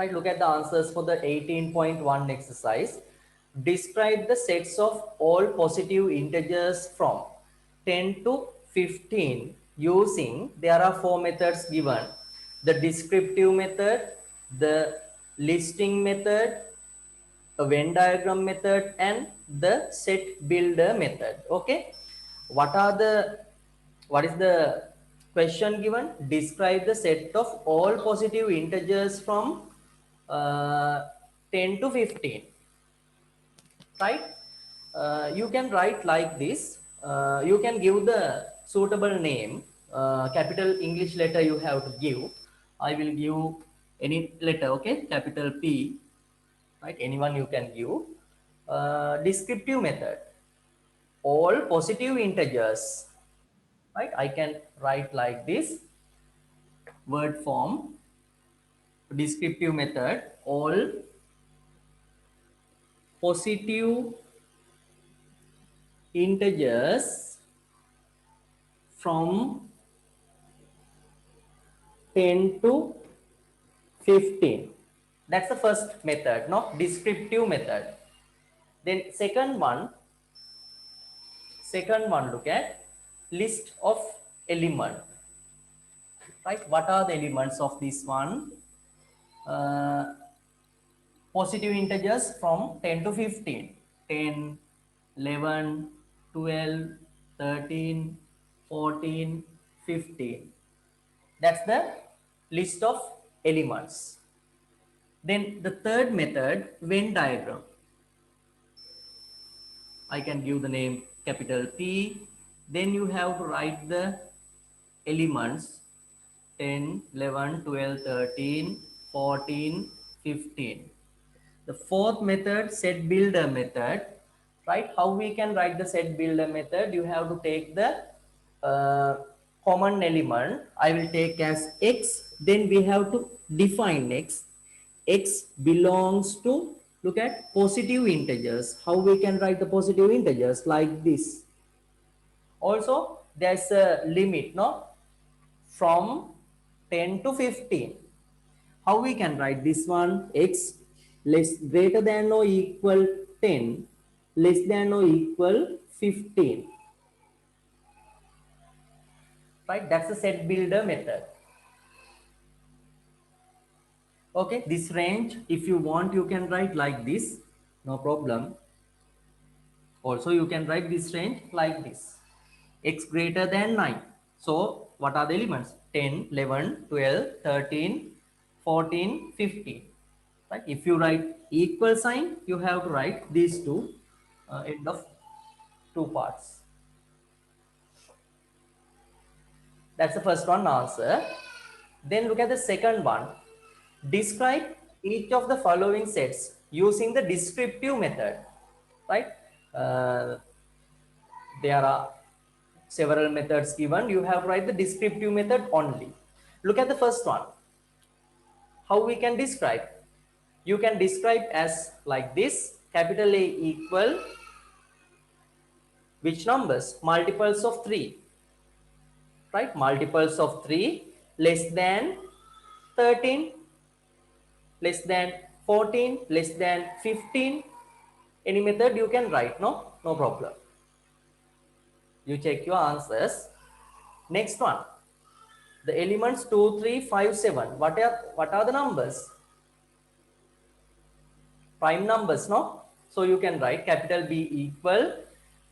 Right, look at the answers for the 18.1 exercise. Describe the sets of all positive integers from 10 to 15 using, there are four methods given: the descriptive method, the listing method, a Venn diagram method, and the set builder method. Okay, what is the question given? Describe the set of all positive integers from uh, 10 to 15, right? You can write like this. You can give the suitable name, capital English letter you have to give. I will give any letter, okay? Capital P, right? Anyone you can give. Descriptive method, all positive integers, right? I can write like this, word form. Descriptive method, all positive integers from 10 to 15. That's the first method, no? Descriptive method. Then second one, look at list of element, right? What are the elements of this one? Uh, Positive integers from 10 to 15: 10, 11, 12, 13, 14, 15. That's the list of elements. Then the third method, Venn diagram. I can give the name capital P. Then you have to write the elements 10, 11, 12, 13, 14, 15. The fourth method, set builder method, right? How we can write the set builder method? You have to take the uh, common element. I will take as x. Then we have to define x. X belongs to, look at, positive integers. How we can write the positive integers? Like this. Also, there's a limit, no? From 10 to 15. How we can write this one? X less greater than or equal 10, less than or equal 15, right? That's the set builder method. Okay, this range, if you want, you can write like this, no problem. Also, you can write this range like this: x greater than 9. So what are the elements? 10, 11, 12, 13, 14, 15. Right? If you write equal sign, you have to write these two end of two parts. That's the first one answer. Then look at the second one. Describe each of the following sets using the descriptive method. Right? Uh, there are several methods given. You have to write the descriptive method only. Look at the first one. How we can describe? You can describe as like this: capital A equal which numbers? Multiples of 3. Right? Multiples of 3 less than 13, less than 14, less than 15. Any method you can write, no? No problem. You check your answers. Next one. The elements 2, 3, 5, 7. What are the numbers? Prime numbers, no? So you can write capital B equal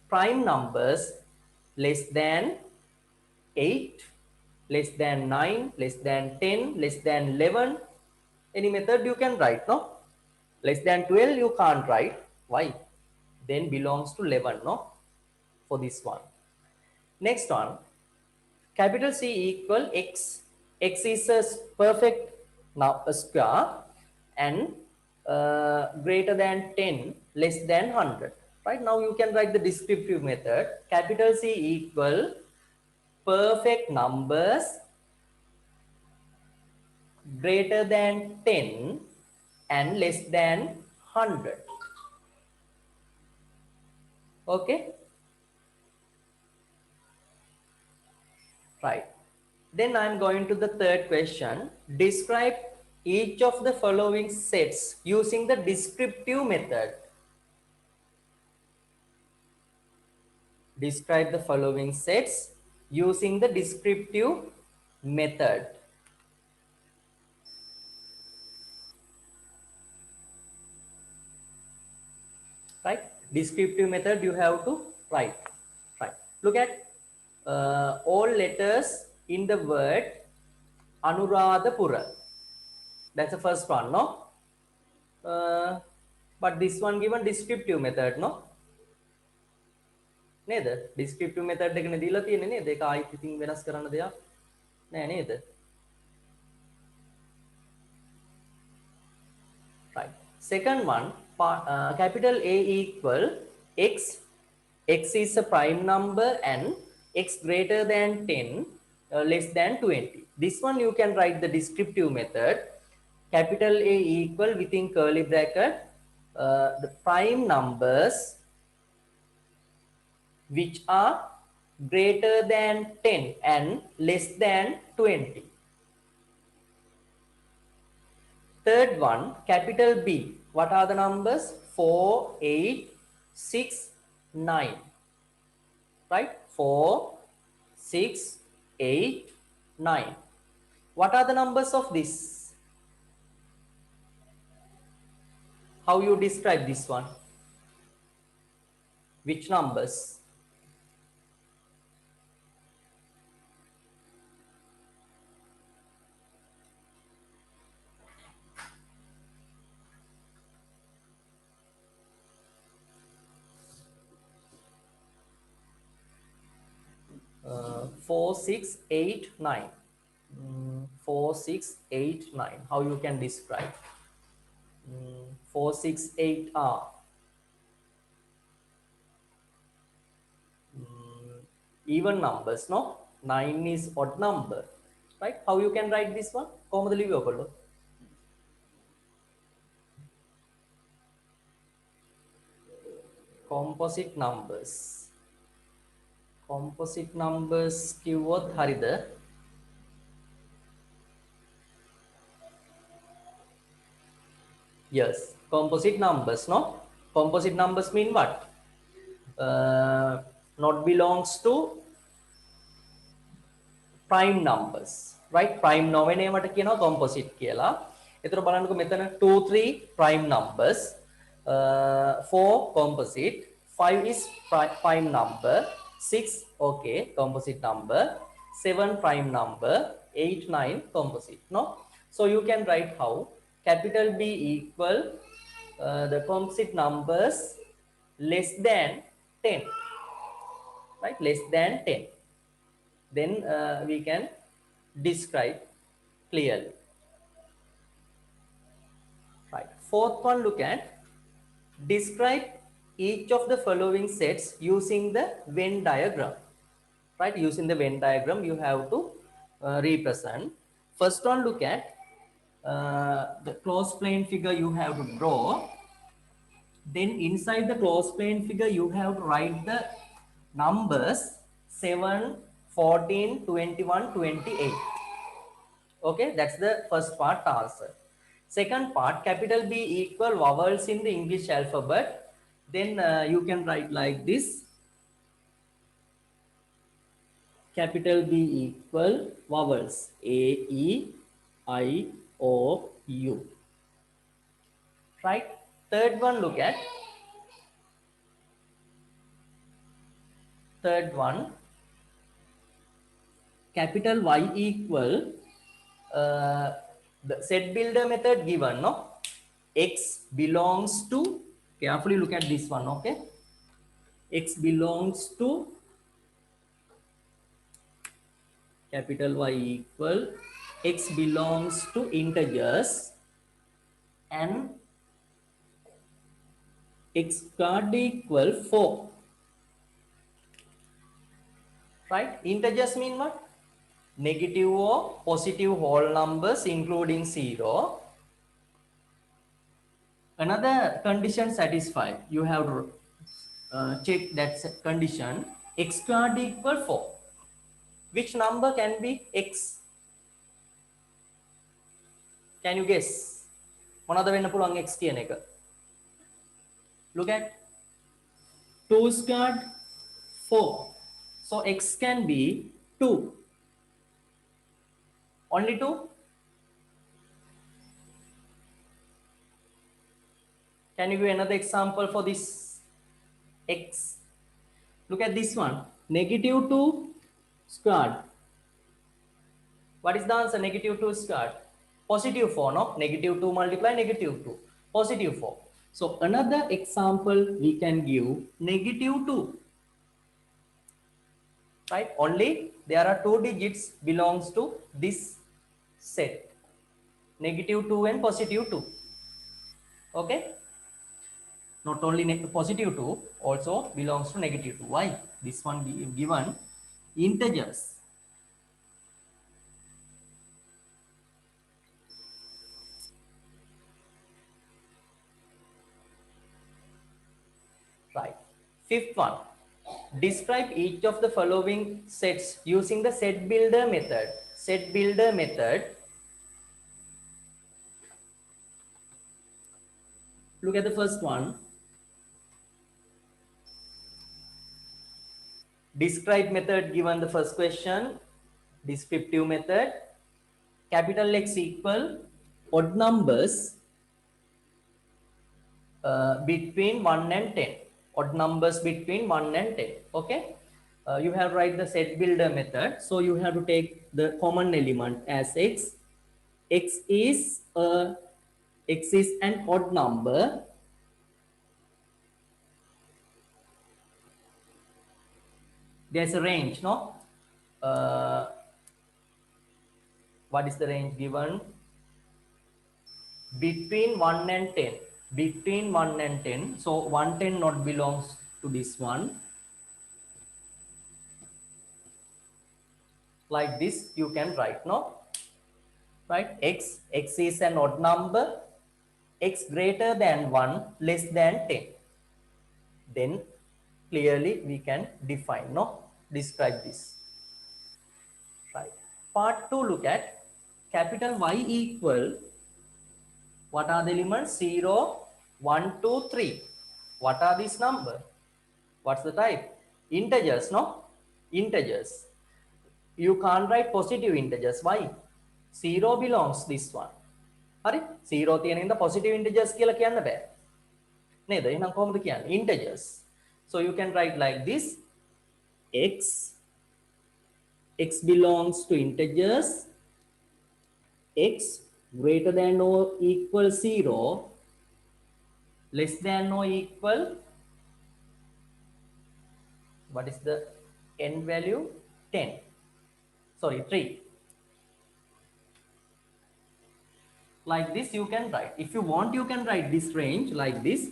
prime numbers less than 8, less than 9, less than 10, less than 11. Any method you can write, no? Less than 12 you can't write. Why? Then belongs to 11, no? For this one. Next one, capital C equal x. X is a perfect now a square, and greater than 10, less than 100. Right? Now you can write the descriptive method. Capital C equal perfect numbers greater than 10 and less than 100. Okay, right. Then I am going to the third question. Describe each of the following sets using the descriptive method. Describe the following sets using the descriptive method. Right? Descriptive method you have to write. Right. Look at all letters in the word Anuradhapura. That's the first one, no? But this one given descriptive method, no? නේද? descriptive method එකනේ දීලා තියෙන්නේ නේද? ඒක ආයිත් ඉතින් වෙනස් කරන්න දෙයක් නෑ නේද? Right. Second one, capital A equal x. X is a prime number and x greater than 10, less than 20. This one you can write the descriptive method. Capital A equal within curly bracket the prime numbers which are greater than 10 and less than 20. Third one, capital B. What are the numbers? 4, 8, 6, 9. Right? 4, 6, 8, 9. What are the numbers of this? How you describe this one? Which numbers? 4, 6, 8, 9. 4, 6, 8, 9. How you can describe? 4, 6, 8 are even numbers, no? 9 is odd number, right? How you can write this one? Composite numbers. Composite numbers කිව්වොත් හරිද? Yes, composite numbers, no? Composite numbers mean what? Not belongs to prime numbers, right? Prime නොවන ඒවට කියනවා composite කියලා. එතකොට බලන්නකො මෙතන 2, 3 prime numbers, 4 composite, 5 is prime number, 6 okay composite number, 7 prime number, 8, 9 composite, no? So you can write how capital B equal the composite numbers less than 10, right? Less than 10. Then we can describe clearly. Right. Fourth one, look at describe each of the following sets using the Venn diagram. Right, using the Venn diagram you have to represent. First one, look at the closed plane figure you have to draw. Then inside the closed plane figure you have to write the numbers 7, 14, 21, 28. Okay, that's the first part answer. Second part, capital B equal vowels in the English alphabet. Then you can write like this. Capital B equal vowels A, E, I, O, U. Right? Third one, look at. Third one, capital Y equal the set builder method given, no? X belongs to, carefully look at this one, okay? X belongs to capital Y equal X belongs to integers and X squared equal 4. Right? Integers mean what? Negative or positive whole numbers including 0. Another condition satisfied. You have to check that condition. X squared equal 4. Which number can be X? Can you guess? මොනවද වෙන්න පුළුවන් x කියන එක? Look at 2 squared 4. So x can be 2. Only 2? Can you give another example for this x? Look at this one. Negative 2 squared. What is the answer? Negative 2 squared. Positive 4, no? Negative 2 multiply negative 2. Positive 4. So another example we can give negative 2. Right? Only there are 2 digits belongs to this set. Negative 2 and positive 2. Okay? Not only positive 2 also belongs to negative 2. Why? This one given integers. Right. Fifth one. Describe each of the following sets using the set builder method. Set builder method. Look at the first one. Describe method given the first question. Descriptive method. Capital X equal odd numbers between 1 and 10. Odd numbers between 1 and 10. Okay. You have write the set builder method. So you have to take the common element as x. X is an odd number. There's a range, no? What is the range given? Between 1 and 10. Between 1 and 10. So 110 not belongs to this one. Like this you can write, no? Right? X is an odd number. X greater than 1, less than 10. Then clearly we can define, no? Describe this. Right. Part 2, look at capital Y equal, what are the elements? 0, 1, 2, 3. What are these number? What's the type? Integers, no? Integers. You can't write positive integers. Why? 0 belongs this one. Hurry? 0 තියෙන ඉඳ positive integers කියලා කියන්න බෑ. නේද? එහෙනම් කොහොමද කියන්නේ? Integers. So you can write like this. X belongs to integers. X greater than or equal 0, less than or equal, what is the n value? 10. Sorry, 3. Like this you can write. If you want, you can write this range like this.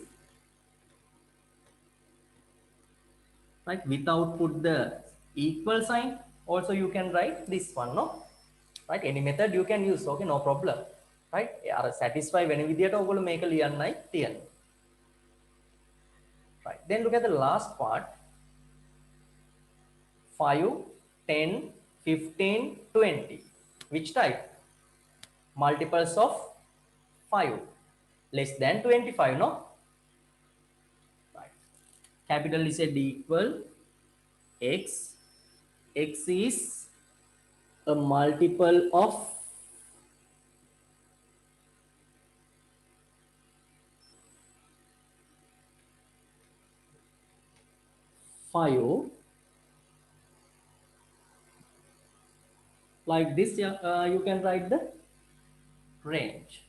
Right? Without put the equal sign. Also you can write this one, no? Right? Any method you can use. Okay, no problem. Right? Satisfy when විදියට ඔයගොල්ලෝ මේක ලියන්නයි තියෙන්නේ. Right. Then look at the last part. 5, 10, 15, 20. Which type? Multiples of 5. Less than 25, no? Right. Capital Z equal X. X is a multiple of 5. Like this, you can write the range.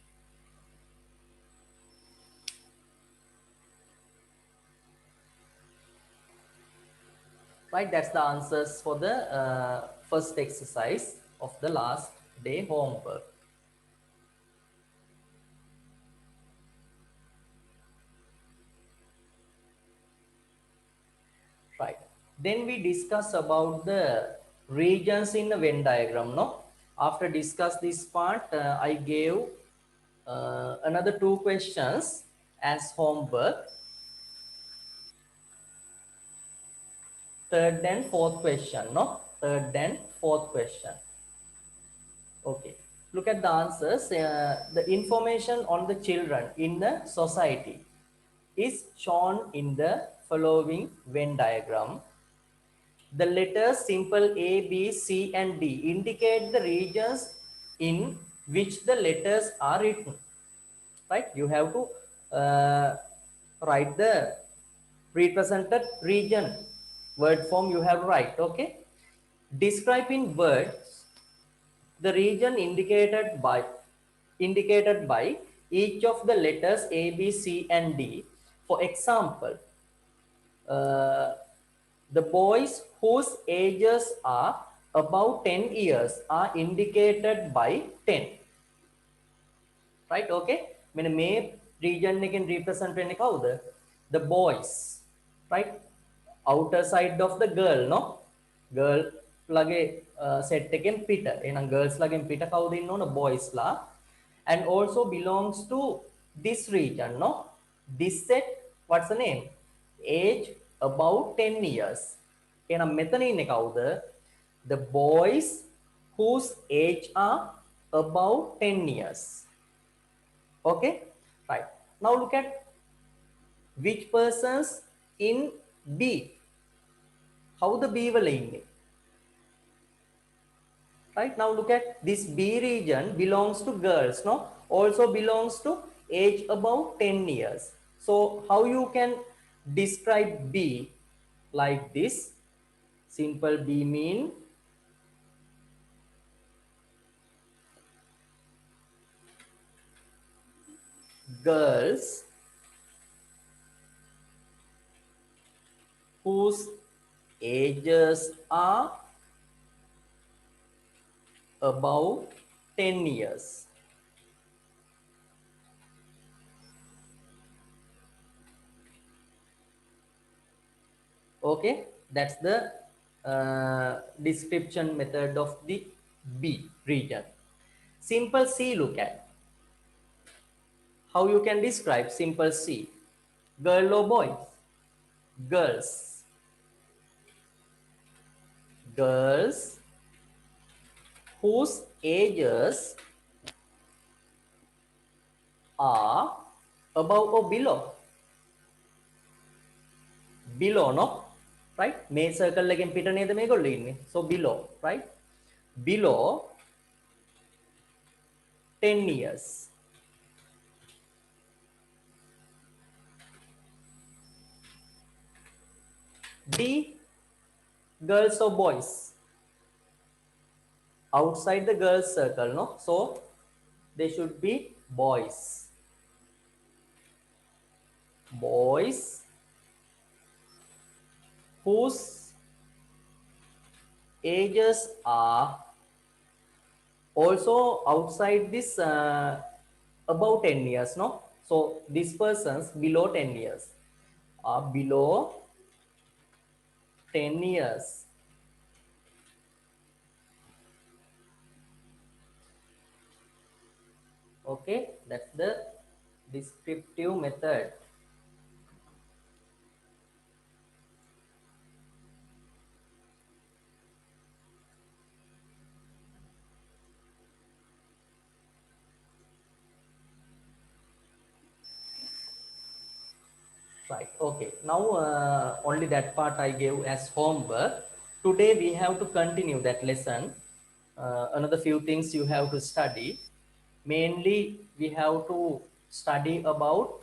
Right, that's the answers for the first exercise of the last day homework. Right, then we discuss about the regions in the Venn diagram, no? After discuss this part, I gave another 2 questions as homework. Third and fourth question, no? Third and fourth question. Okay. Look at the answers. The information on the children in the society is shown in the following Venn diagram. The letters simple A, B, C, and D indicate the regions in which the letters are written. Right? You have to write the represented region. Word form you have to write. Okay. Describe in words the region indicated by each of the letters A, B, C, and D. For example, uh, the boys whose ages are above 10 years are indicated by 10. Right? Okay. මෙන්න මේ region එකෙන් represent වෙන්නේ කවුද? The boys. Right? Outer side of the girl, no? Girl ලගේ set එකෙන් පිට. එහෙනම් girls ලගෙන් පිට කවුද ඉන්න ඕන? Boys ලා. And also belongs to this region, no? This set, what's the name? Age about 10 years. එහෙනම් මෙතන ඉන්නේ කවුද? The boys whose age are above 10 years. Okay, right. Now look at which persons in B. How the B will in. Right, now look at this B region belongs to girls, no? Also belongs to age above 10 years. So how you can describe B like this? Simple B mean girls whose ages are above 10 years. Okay, that's the description method of the B region. Simple C, look at how you can describe simple C. Girl or boy? Girls. Girls whose ages are above or below? Below, no? Right? May circle again පිට නේද මේගොල්ලෝ ඉන්නේ. So below, right? Below 10 years. D, girls or boys? Outside the girls circle, no? So they should be boys. Boys whose ages are also outside this above 10 years, no? So these persons below 10 years are below 10 years. Okay, that's the descriptive method. Right, okay. Now only that part I gave as homework. Today we have to continue that lesson. Another few things you have to study. Mainly we have to study about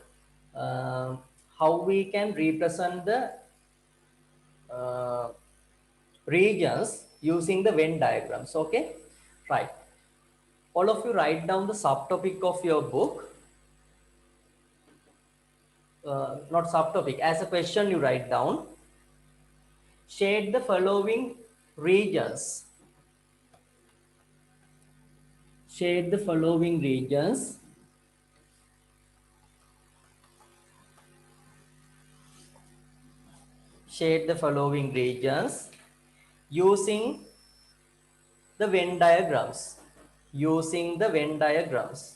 how we can represent the regions using the Venn diagrams. Okay, right. All of you write down the subtopic of your book. Not subtopic, as a question you write down. Shade the following regions. Shade the following regions. Shade the following regions using the Venn diagrams. Using the Venn diagrams.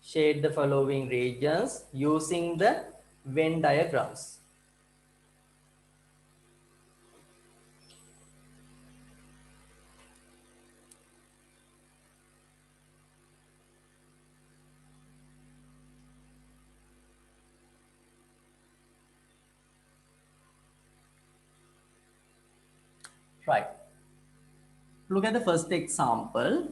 Shade the following regions using the Venn diagrams. Right. Look at the first example.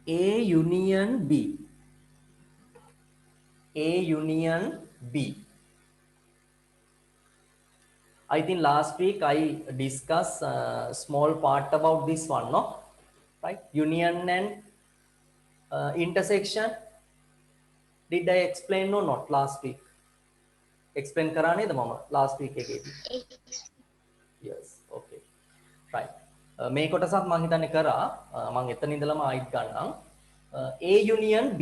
A union B. A union B. I think last week I discussed a small part about this one, no? Right? Union and intersection. Did I explain or not last week? Explain කරා the mama last week එකේදී. Yes, okay. Right. මේ කොටසත් මම හිතන්නේ කරා මම එතන ඉඳලම ආයිත් ගන්නම්. A union B.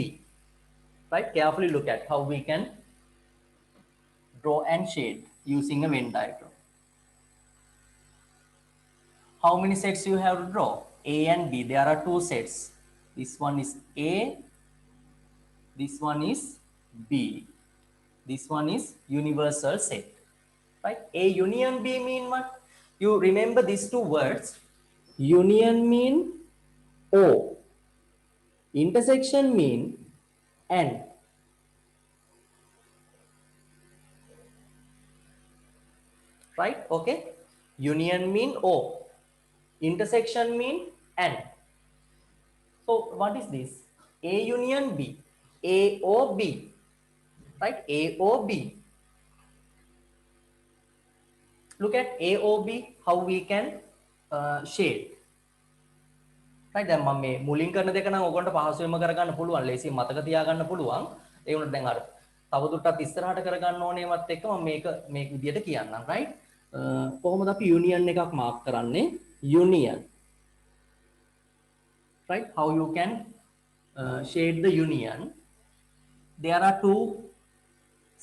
Right? Carefully look at how we can draw and shade using a Venn diagram. How many sets you have to draw? A and B. There are two sets. This one is A. This one is B. This one is universal set. Right? A union B mean what? You remember these two words. Union mean O. Intersection mean and. Right? Okay. Union mean O. Intersection mean and. So what is this? A union B. A O B. Right? A O B. Look at A O B. How we can shade. Right? දැන් මම මේ මුලින් කරන දෙක නම් ඔයගොල්ලන්ට පහසුවෙන්ම කරගන්න පුළුවන්. ලේසියෙන් මතක තියාගන්න පුළුවන්. ඒ වුණත් දැන් අර තවදුරටත් ඉස්සරහට කරගන්න ඕනේවත් එක්ක මම මේක විදියට කියන්නම්. right? කොහොමද අපි union එකක් මාක් කරන්නේ? Union. Right? How you can shade the union? There are two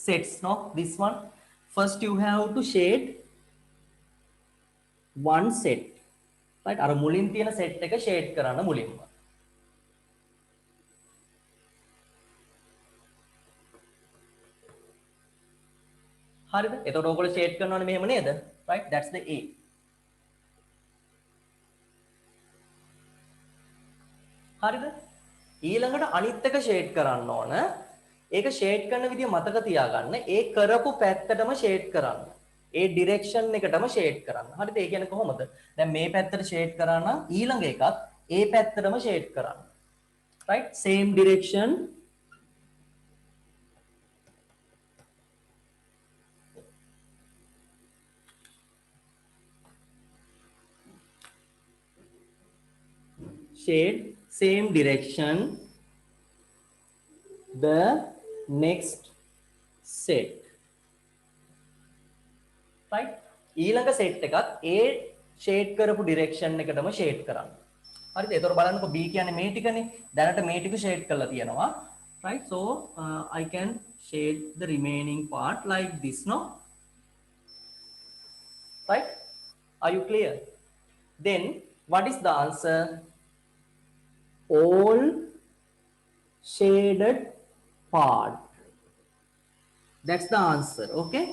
sets, no? This one. First you have to shade one set. Right? අර මුලින් තියෙන set එක shade කරන්න මුලින්ම. හරිද? එතකොට ඔයගොල්ලෝ shade කරනවනේ මෙහෙම නේද? Right? That's the A. හරිද? ඊළඟට අනිත් එක shade කරන්න ඕන. ඒක shade කරන විදිය මතක තියාගන්න. ඒ කරපු පැත්තටම shade කරන්න. ඒ direction එකටම shade කරන්න. හරිද? ඒ කියන්නේ කොහොමද? දැන් මේ පැත්තට shade කරා නම් ඊළඟ එකත් ඒ පැත්තටම shade කරන්න. Right? Same direction. Shade same direction the next set. Right? ඊළඟ set එකත් ඒ shade කරපු direction එකටම shade කරන්න. හරිද? ඒතර බලන්නකො B කියන්නේ මේ ටිකනේ. දැනට මේ ටික shade කරලා තියෙනවා. Right? So I can shade the remaining part like this, no? Right? Are you clear? Then what is the answer? All shaded part. That's the answer. Okay?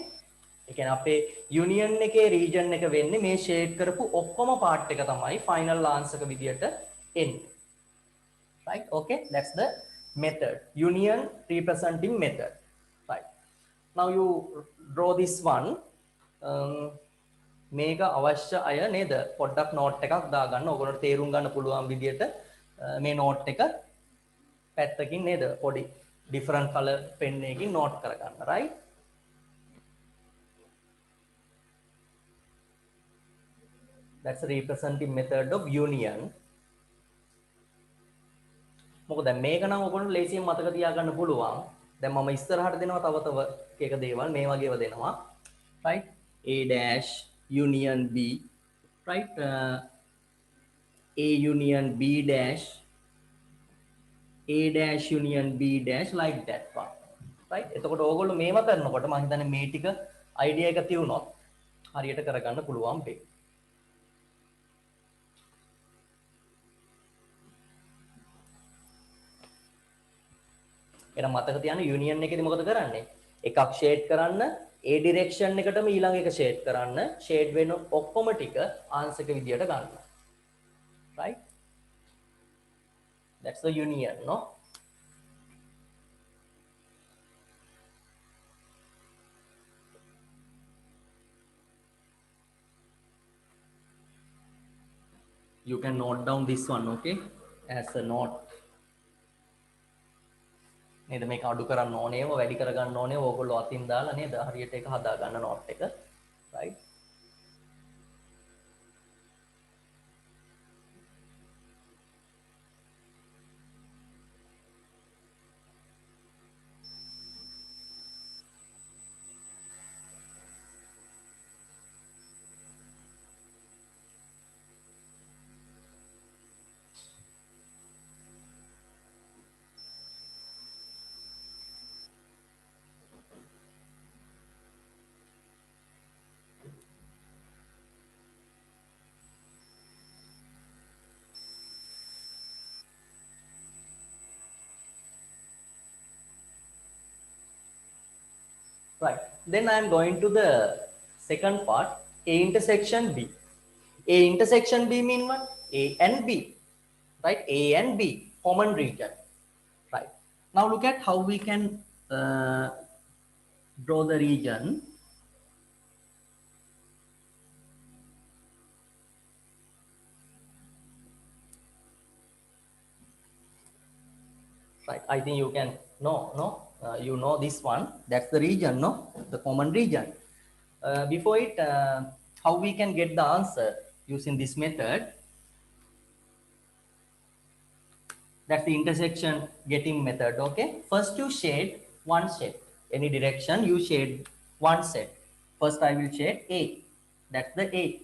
ඒ කියන්නේ අපේ union එකේ region එක වෙන්නේ මේ shade කරපු ඔක්කොම part එක තමයි final answer එක විදියට එන්නේ. Right? Okay? That's the method. Union representing method. Right. Now you draw this one. මේක අවශ්‍ය අය නේද? පොඩ්ඩක් note එකක් දාගන්න. ඔයගොල්ලන්ට තේරුම් ගන්න පුළුවන් විදියට මේ note එක පැත්තකින් නේද? පොඩි different color pen එකකින් note කරගන්න. Right? That's the representing method of union. මොකද දැන් මේක නම් ඔයගොල්ලෝ ලේසියෙන් මතක තියාගන්න පුළුවන්. දැන් මම ඉස්සරහට දෙනවා තව එක දේවල් මේ වගේව දෙනවා. Right? A dash union B. Right? A union B dash. A dash union B dash like that one. Right? එතකොට ඕගොල්ලෝ මේව කරනකොට මම හිතන්නේ මේ ටික idea එක තියුණොත් හරියට කරගන්න පුළුවන් වෙයි. එහෙනම් මතක තියාගන්න union එකේදී මොකද කරන්නේ? එකක් shade කරන්න, ඒ direction එකටම ඊළඟ එක shade කරන්න, shade වෙන ඔක්කොම ටික answer එක විදියට ගන්න. Right? That's the union, no? You can note down this one, okay, as a note. නේද මේක අඩු කරන්න ඕනේව වැඩි කරගන්න ඕනේ ඕගොල්ලෝ අතින් දාලා නේද හරියට ඒක හදා ගන්න note එක, right? Right. Then I am going to the second part, A intersection B. A intersection B mean what? A and B, right? A and B, common region, right? Now look at how we can draw the region. Right, I think you can you know this one, that's the region, no, the common region. Before it, how we can get the answer using this method, that's the intersection getting method. Okay, first you shade one set, any direction you shade one set. First I will shade A, that's the A,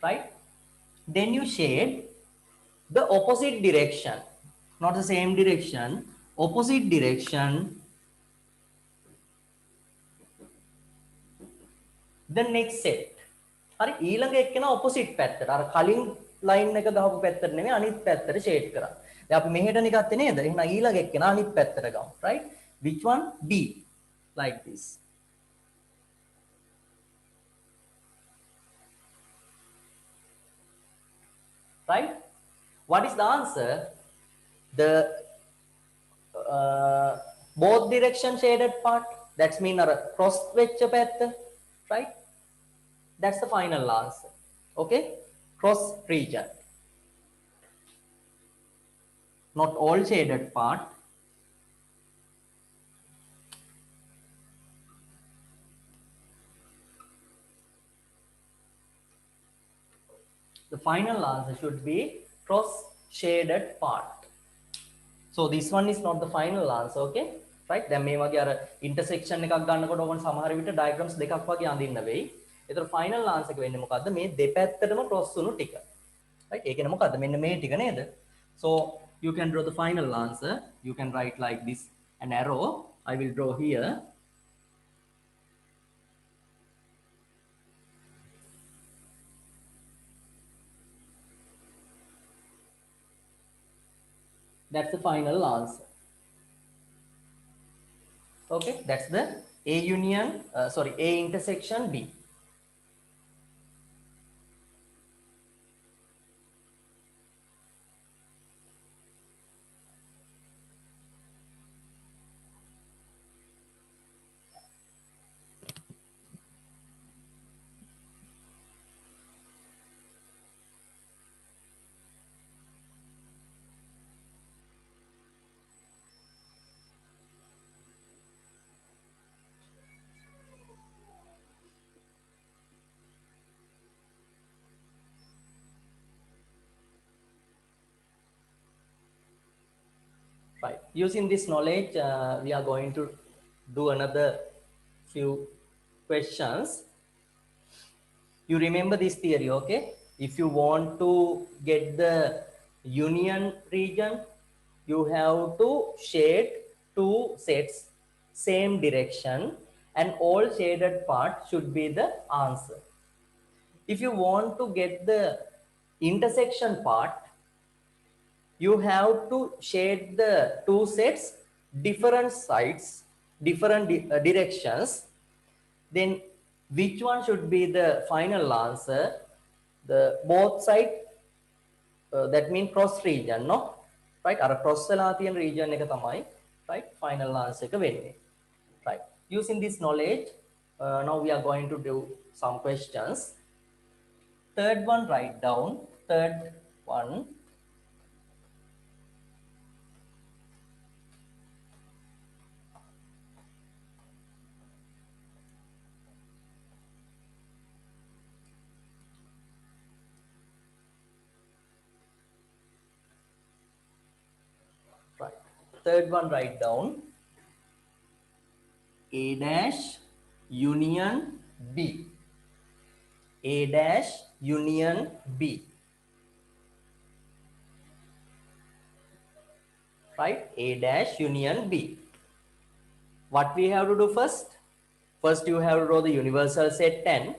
right? Then you shade the opposite direction, not the same direction, opposite direction, the next set. හරි ඊළඟ එක්කෙනා opposite පැත්තට අර කලින් line එක ගහපු පැත්තට නෙමෙයි අනිත් පැත්තට shade කරා. දැන් අපි මෙහෙටනේ ගත්තේ නේද? එහෙනම් ඊළඟ එක්කෙනා අනිත් පැත්තට ගමු, right? Which one? B, like this. Right? What is the answer? The both direction shaded part, that's mean අර cross වෙච්ච පැත්ත, right? That's the final answer. Okay, cross region, not all shaded part. The final answer should be cross shaded part. So this one is not the final answer. Okay, right? දැන් මේ වගේ අර intersection එකක් ගන්නකොට ඕකන සමහර විට diagrams දෙකක් වගේ අඳින්න වෙයි. ඒතර final answer එක වෙන්නේ මොකද්ද? මේ දෙපැත්තටම cross වුණු ටික. Right? ඒ කියන්නේ මොකද්ද? මෙන්න මේ ටික නේද? So you can draw the final answer. You can write like this, an arrow. I will draw here. That's the final answer. Okay, that's the A union, A intersection B. Right. Using this knowledge, we are going to do another few questions. You remember this theory, okay? If you want to get the union region, you have to shade two sets, same direction, and all shaded part should be the answer. If you want to get the intersection part, you have to shade the two sets, different sides, different directions. Then which one should be the final answer? The both side, that means cross region, no? Right? Ara cross වෙලා තියෙන region එක තමයි, right? Final answer එක වෙන්නේ. Right? Using this knowledge, Now we are going to do some questions. Third one, write down. Third one, right. Third one, write down. A dash union B. A dash union B. Right? A dash union B. What we have to do first? First, you have to draw the universal set 10.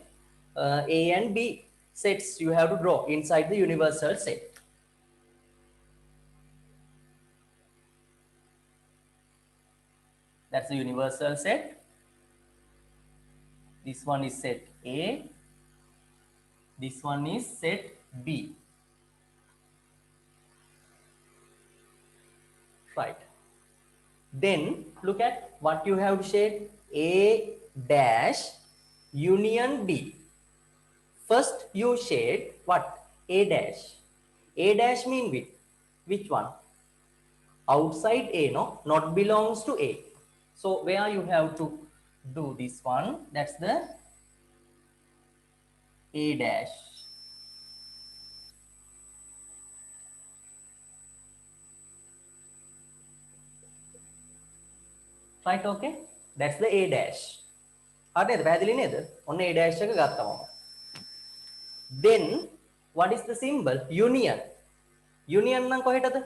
A and B sets you have to draw inside the universal set. That's the universal set. This one is set A. This one is set B. Right. Then look at what you have shared. A dash union B. First you shade what? A dash. A dash mean which one? Outside A, no? Not belongs to A. So where you have to do this one? That's the A dash. Right, okay? That's the A dash. හරිද? පැහැදිලි නේද? ඔන්න A dash එක ගත්තම. Then what is the symbol? Union. Union නම් කොහෙටද?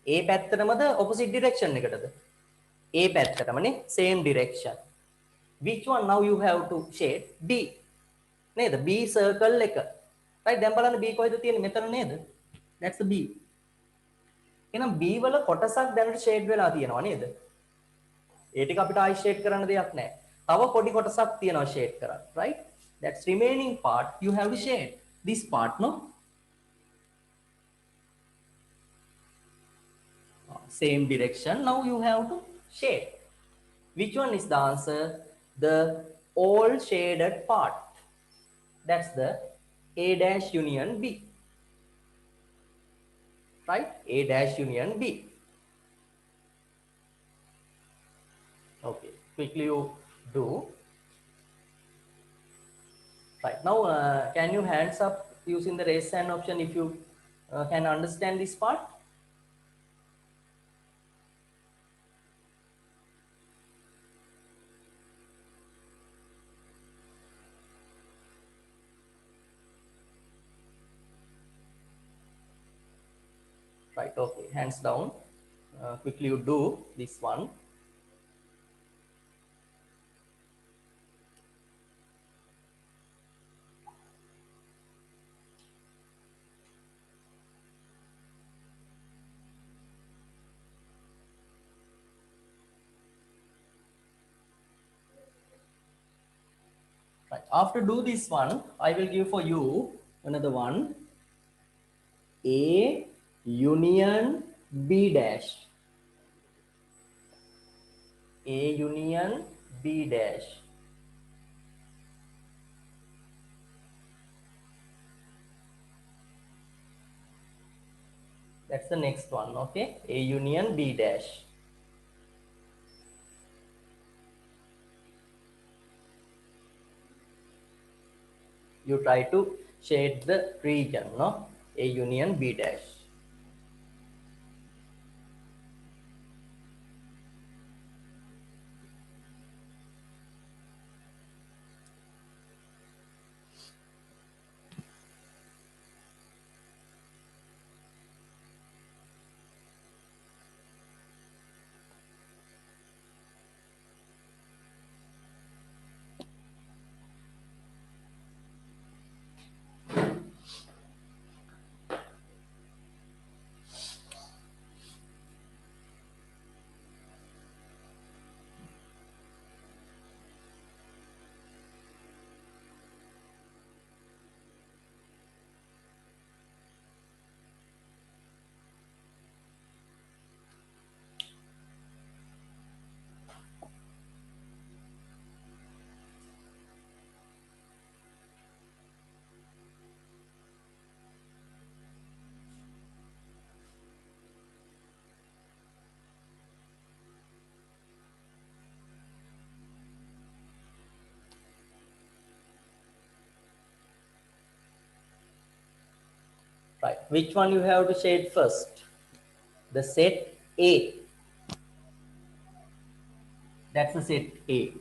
A පැත්තටමද opposite direction එකටද? A පැත්තටමනේ, same direction. Which one now you have to shade? B. නේද? B circle එක. Right, දැන් බලන්න B කොහෙද තියෙන්නේ? මෙතන නේද? That's the B. එහෙනම් B වල කොටසක් දැනට shade වෙලා තියෙනවා නේද? ඒ ටික අපිට ආයි shade කරන්න දෙයක් නැහැ. තව පොඩි කොටසක් තියෙනවා shade කරන්න. Right? That's remaining part you have to shade. This part, no? Same direction. Now you have to shade. Which one is the answer? The all shaded part. That's the A dash union B. Right? A dash union B. Okay, quickly you do. Right, now can you hands up using the raise hand option if you can understand this part? Right, okay, hands down. Quickly you do this one. Right, after do this one, I will give for you another one. A union B dash. A union B dash. That's the next one, okay? A union B dash. You try to shade the region, no? A union B dash. Which one you have to shade first? The set A. That's the set A.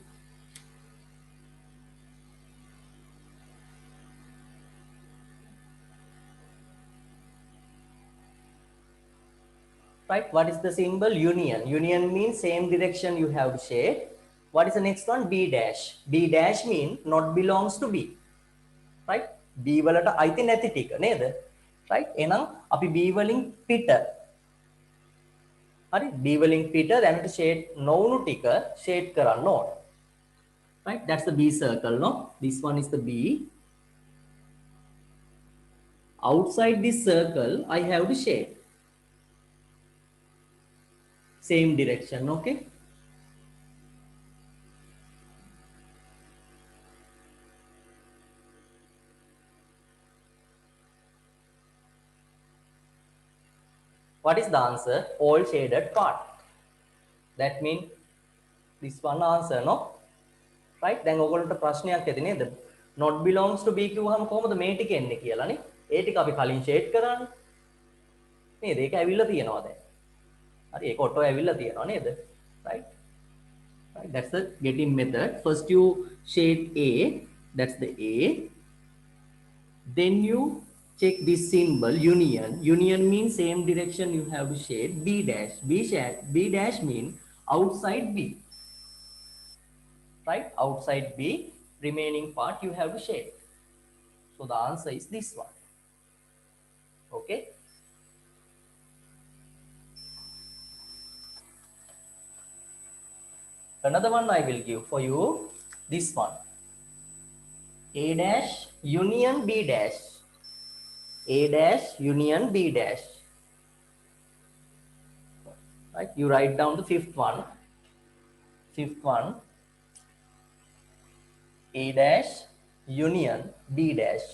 Right? What is the symbol? Union. Union means same direction you have to shade. What is the next one? B dash. B dash means not belongs to B. Right? B වලට අයිති නැති ටික නේද? Right? එහෙනම් අපි B වලින් පිට. හරි? B වලින් පිට දැනට shade නොවුණු ටික shade කරන්න ඕන. Right? That's the B circle, no? This one is the B. Outside this circle, I have to shade. Same direction, okay? What is the answer? All shaded part. That means this one answer, no? Right? දැන් ඔයගොල්ලන්ට ප්‍රශ්නයක් ඇති නේද? Not belongs to B කිව්වහම කොහොමද මේ ටික එන්නේ කියලානේ. ඒ ටික අපි කලින් shade කරානේ. නේද? ඒක ඇවිල්ලා තියෙනවා දැන්. හරි ඒක ඔටෝ ඇවිල්ලා තියෙනවා නේද? Right? Right? That's the getting method. First you shade A, that's the A. Then you check this symbol union. Union means same direction you have to shade. B dash. B dash means outside B. Right? Outside B, remaining part you have to shade. So the answer is this one. Okay. Another one I will give for you. This one. A dash union B dash. A dash union B dash. Right? You write down the fifth one. Fifth one. A dash union B dash.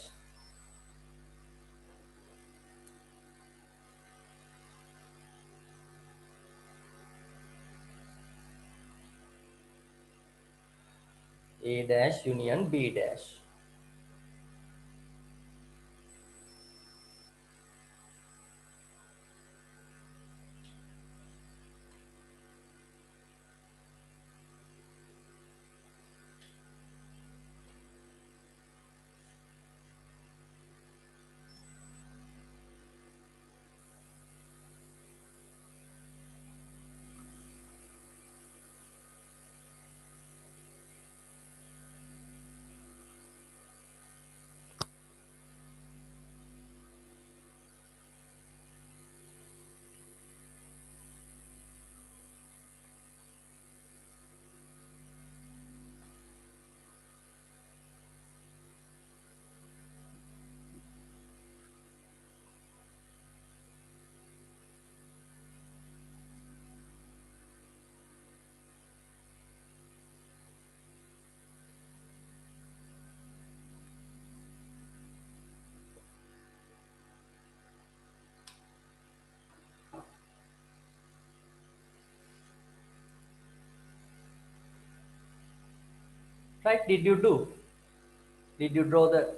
A dash union B dash. Right? Did you do? Did you draw the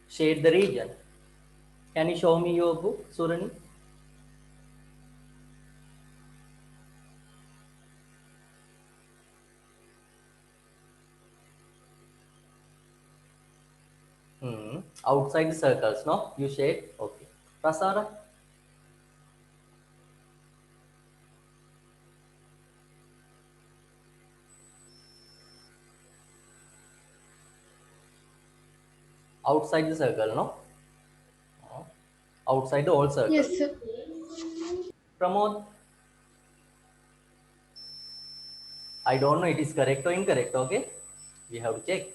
shade the region? Can you show me your book, Surani? Outside the circles, no? You shade? Okay. Prasara? Outside the circle, no? Outside the whole circle. Yes, sir. Pramod? I don't know it is correct or incorrect, okay? We have to check.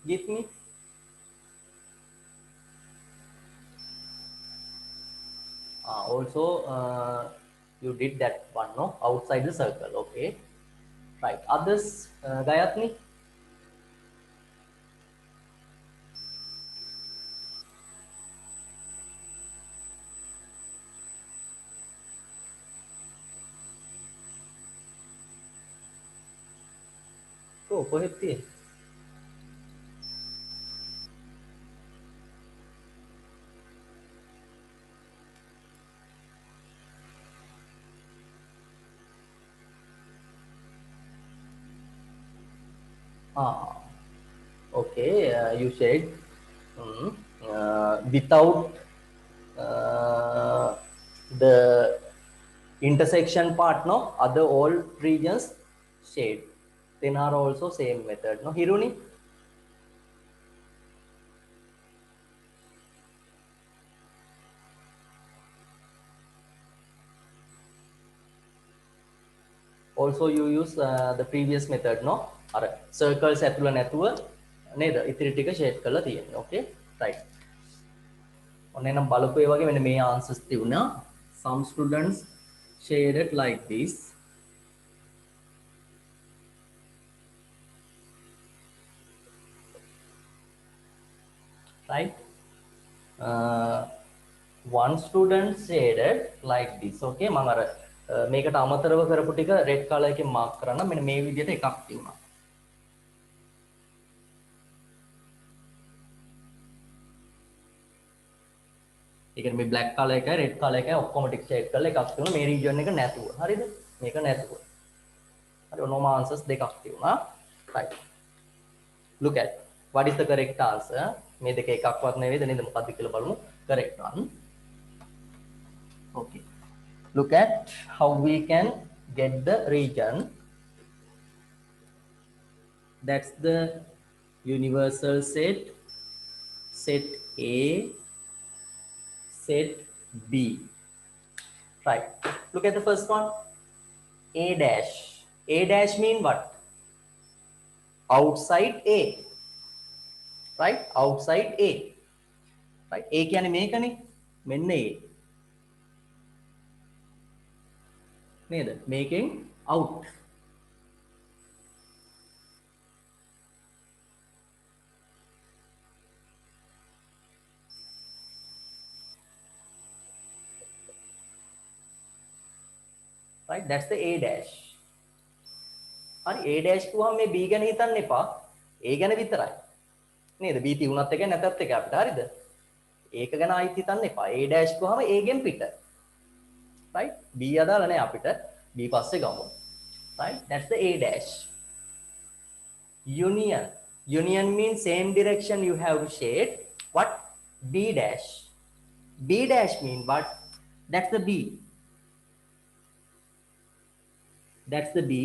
Give me. Also, you did that one, no? Outside the circle, okay? Right. Others, Gayatri? Oh, කොහෙද තියෙන්නේ? Ah, okay, you said without uh, the intersection part, no, other all regions shade. Then are also same method, no, Hiruni? Also you use the previous method, no, අර circles ඇතුළ නැතුව නේද ඉතිරි ටික shade කරලා තියෙන්නේ. Okay, right. ඔන්න එනම් බලපු ඒ වගේ මෙන්න මේ answers තිබුණා. Some students shaded like this, right? uh, one student shaded like this. Okay, මම අර මේකට අමතරව කරපු ටික red color එකෙන් mark කරන්න. මෙන්න මේ විදිහට එකක් තියුණා. ඒ කියන්නේ මේ black color එකයි red color එකයි ඔක්කොම ටික shade කරලා එකක් තියුණා. මේ region එක නැතුව. හරිද? මේක නැතුව. හරි, ඔන්නෝම answers දෙකක් තියුණා. right. Look at what is the correct answer. මේ දෙක එකක්වත් නෙවෙයිද නේද? මොකක්ද කියලා බලමු. Correct one. Okay. Look at how we can get the region. That's the universal set, set A, set B. Right. Look at the first one. A dash. A dash mean what? Outside A. Right? Outside A. Right? A කියන්නේ මේකනේ. මෙන්න A. නේද? මේකෙන් out. Right? That's the A dash. හරි, A dash කියුවම මේ B ගැන හිතන්න එපා. A ගැන විතරයි. නේද? B තියුණත් එක නැතත් එක අපිට. හරිද? ඒක ගැන ආයිත් හිතන්න එපා. A dash කියුවම A ගෙන් පිට. Right? B අදාළ නැහැ අපිට. B පස්සේ ගමු. Right? That's the A dash. Union. Union means same direction you have to shade. What? B dash. B dash mean what? That's the B. That's the B.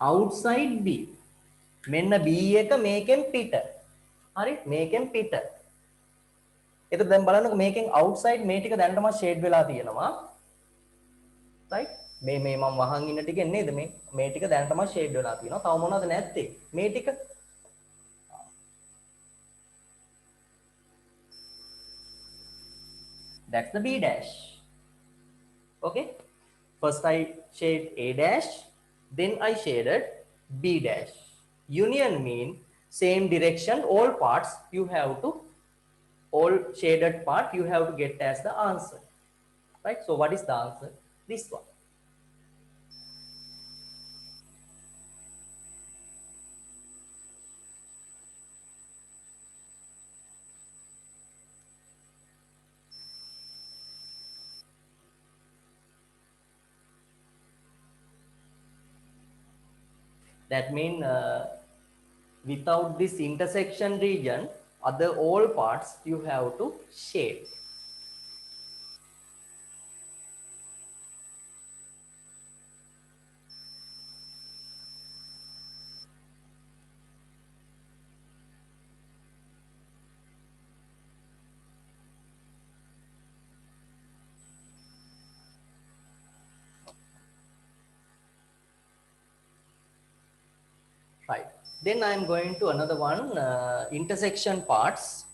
Outside B. මෙන්න B එක මේකෙන් පිට. හරි, මේකෙන් පිට. එතකොට දැන් බලන්නකො මේකෙන් outside මේ ටික දැනටම shade වෙලා තියෙනවා. right? මේ මම වහන් ඉන්න ටිකෙන් නේද මේ ටික දැනටම shade වෙලා තියෙනවා. තව මොනවද නැත්තේ? මේ ටික. That's the B dash. Okay? First I shade A dash, then I shaded B dash. Union mean same direction, all parts you have to, all shaded part you have to get as the answer. Right? So what is the answer? This one. That means without this intersection region, other all parts you have to shade. Right. Then I am going to another one, intersection parts.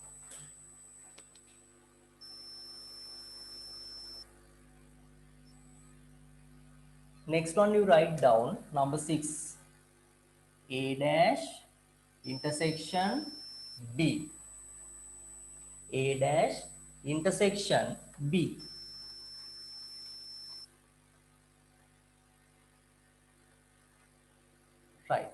Next one you write down, number 6. A dash intersection B. A dash intersection B. Right.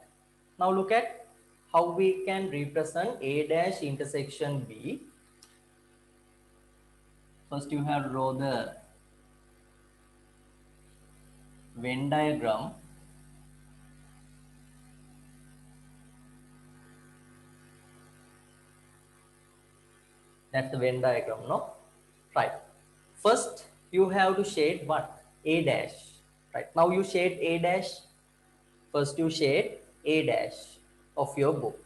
Now look at how we can represent A dash intersection B. First you have to draw the Venn diagram. That's the Venn diagram, no? Right. First, you have to shade what? A dash. Right. Now you shade A dash. First, you shade A dash of your book.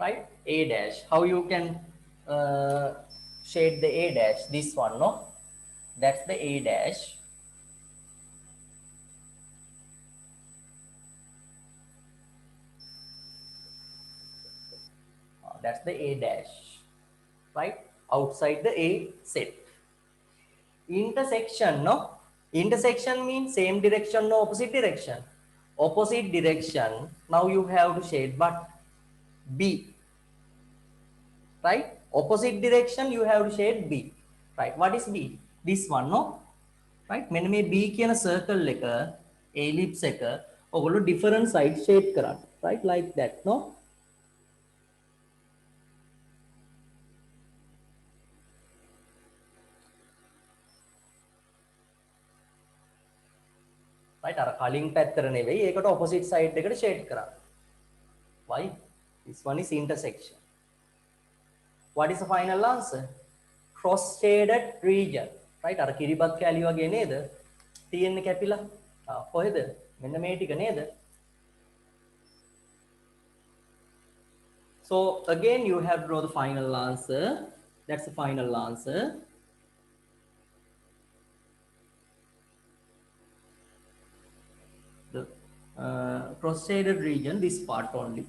Right? A dash. How you can shade the A dash? This one, no? That's the A dash. That's the A dash. Right? Outside the A set. Intersection, no? Intersection means same direction, no opposite direction. Opposite direction. Now you have to shade what? B. Right? Opposite direction you have to shade B. Right? What is B? This one, no? Right? මෙන්න මේ B කියන circle එක ellipse එක ඔයගොල්ලෝ different side shade කරන්න. Right? Like that, no? Right? අර කලින් පැත්තට නෙවෙයි ඒකට opposite side එකට shade කරන්න. Why? This one is intersection. What is the final answer? Cross shaded region. Right? අර කිරිබත් කැලිය වගේ නේද? තියෙන්නේ කැපිලා. කොහෙද? මෙන්න මේ ටික නේද? So again you have to know the final answer. That's the final answer. The cross shaded region, this part only.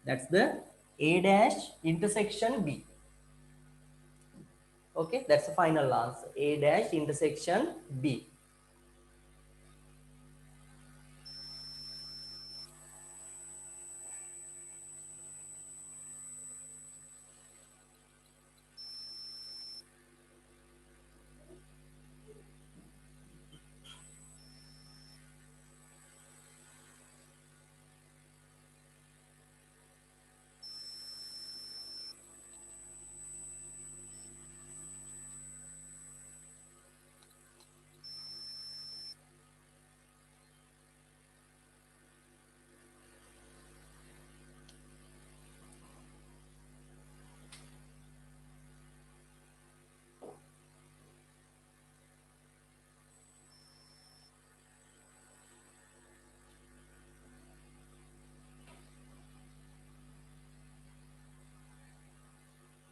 That's the A dash intersection B. Okay, that's the final answer. A dash intersection B.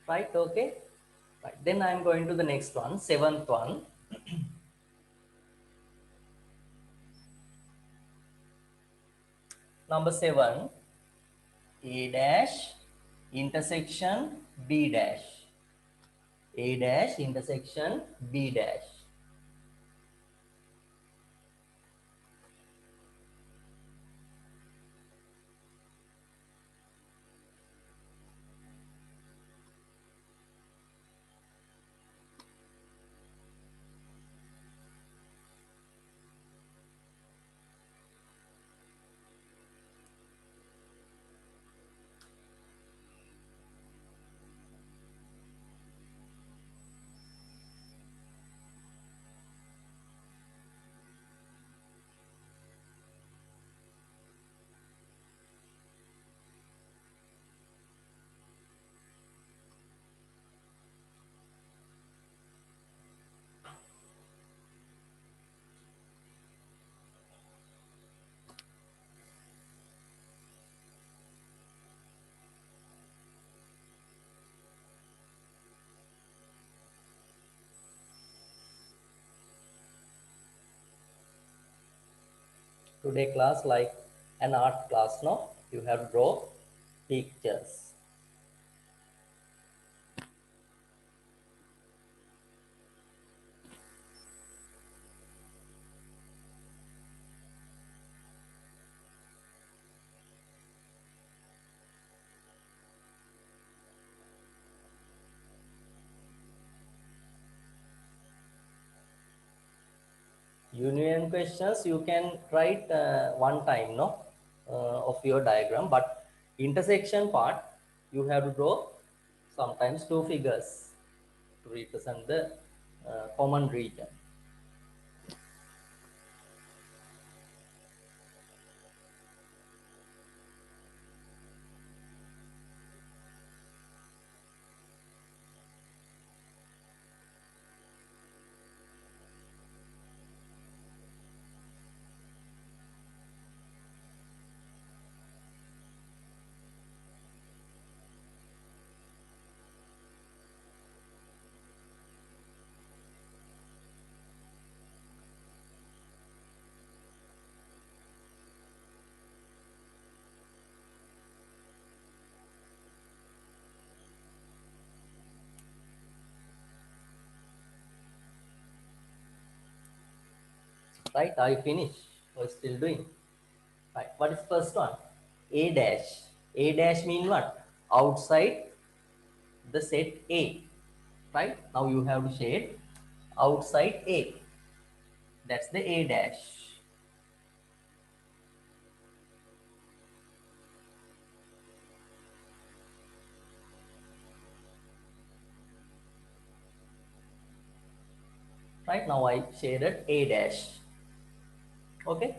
Right, okay. Right, then I'm going to the next one, seventh one. Number 7, A dash intersection B dash. A dash intersection B dash. Today class like an art class, no? You have to draw pictures. Union questions you can write one time, no, of your diagram, but intersection part you have to draw sometimes two figures to represent the common region. Right? Are you finished or still doing? Right. What is first one? A dash. A dash mean what? Outside the set A. Right? Now you have to shade outside A. That's the A dash. Right? Now I shaded A dash. Okay.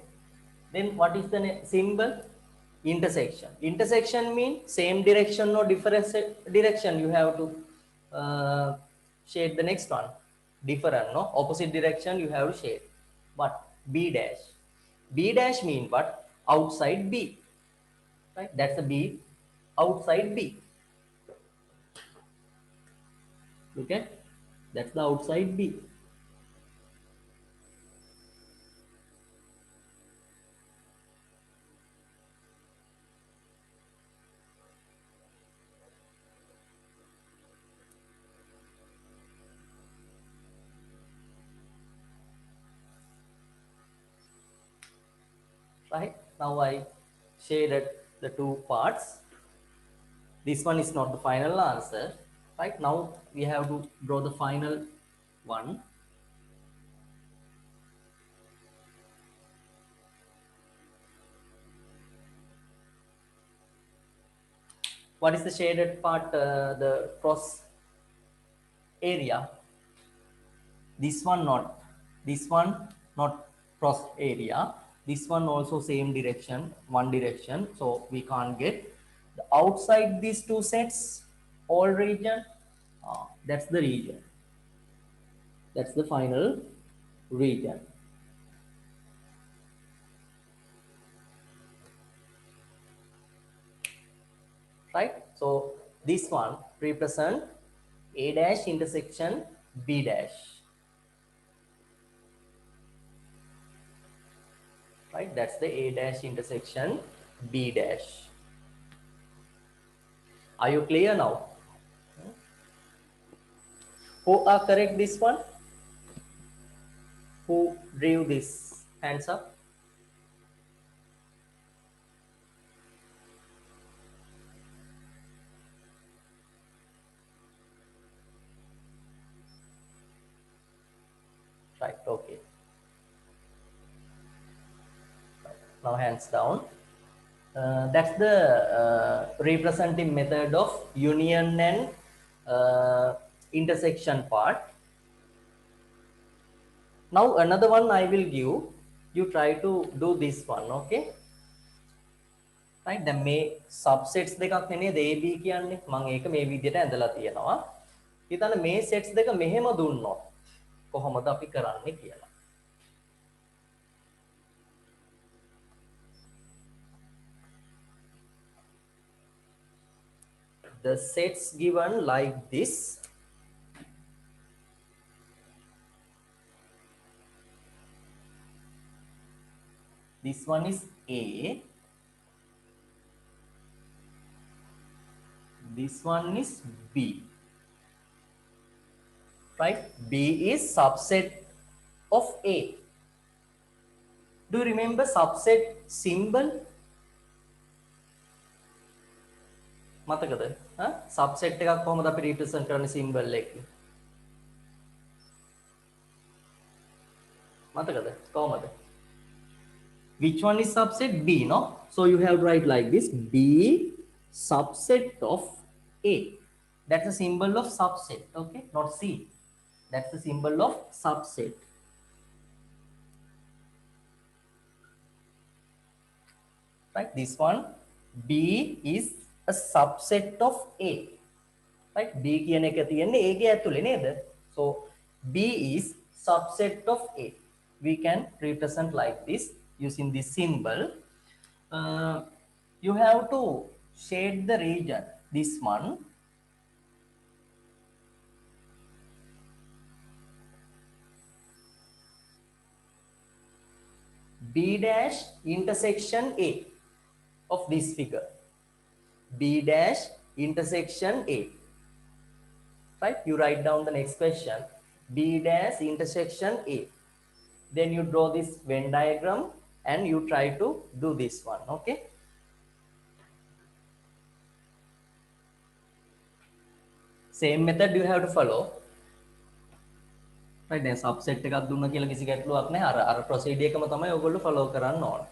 Then what is the symbol? Intersection. Intersection means same direction or different direction. You have to shade the next one. Different, no? Opposite direction you have to shade. But B dash. B dash mean what? Outside B. Right? That's the B. Outside B. Okay? That's the outside B. Right? Now I shaded the two parts. This one is not the final answer. Right? Now we have to draw the final one. What is the shaded part? The cross area. This one not. This one not cross area. This one also same direction, one direction. So we can't get the outside these two sets, all region. That's the region. That's the final region. Right? So this one represent A dash intersection B dash. Right? That's the A dash intersection B dash. Are you clear now? Who are correct this one? Who drew this? Hands up. Right, okay. Now hands down. That's the representing method of union and intersection part. Now another one I will give. You try to do this one, okay? Right, දැන් මේ subsets දෙකක් නේ නේද AB කියන්නේ. මම ඒක මේ විදිහට ඇඳලා තියෙනවා. හිතන්න මේ sets දෙක මෙහෙම දුන්නොත් කොහොමද අපි කරන්නේ කියලා. The sets given like this. This one is A. This one is B, right? B is subset of A. Do you remember subset symbol? මතකද? subset එකක් කොහොමද අපි represent කරන්නේ symbol එකකින්? මතකද? කොහොමද? Which one is subset? B, no? So you have to write like this: B subset of A. That's a symbol of subset, okay? Not C. That's the symbol of subset. Right? This one, B is a subset of A. Right? B කියන එක තියෙන්නේ A ගේ ඇතුලේ නේද? So B is subset of A. We can represent like this using this symbol. You have to shade the region. This one, B dash intersection A of this figure. B dash intersection A. Right? You write down the next question. B dash intersection A. Then you draw this Venn diagram and you try to do this one. Okay? Same method you have to follow. Right? දැන් subset එකක් දුන්නා කියලා කිසි ගැටලුවක් නැහැ. අර procedure එකම තමයි ඔයගොල්ලෝ follow කරන්න ඕන.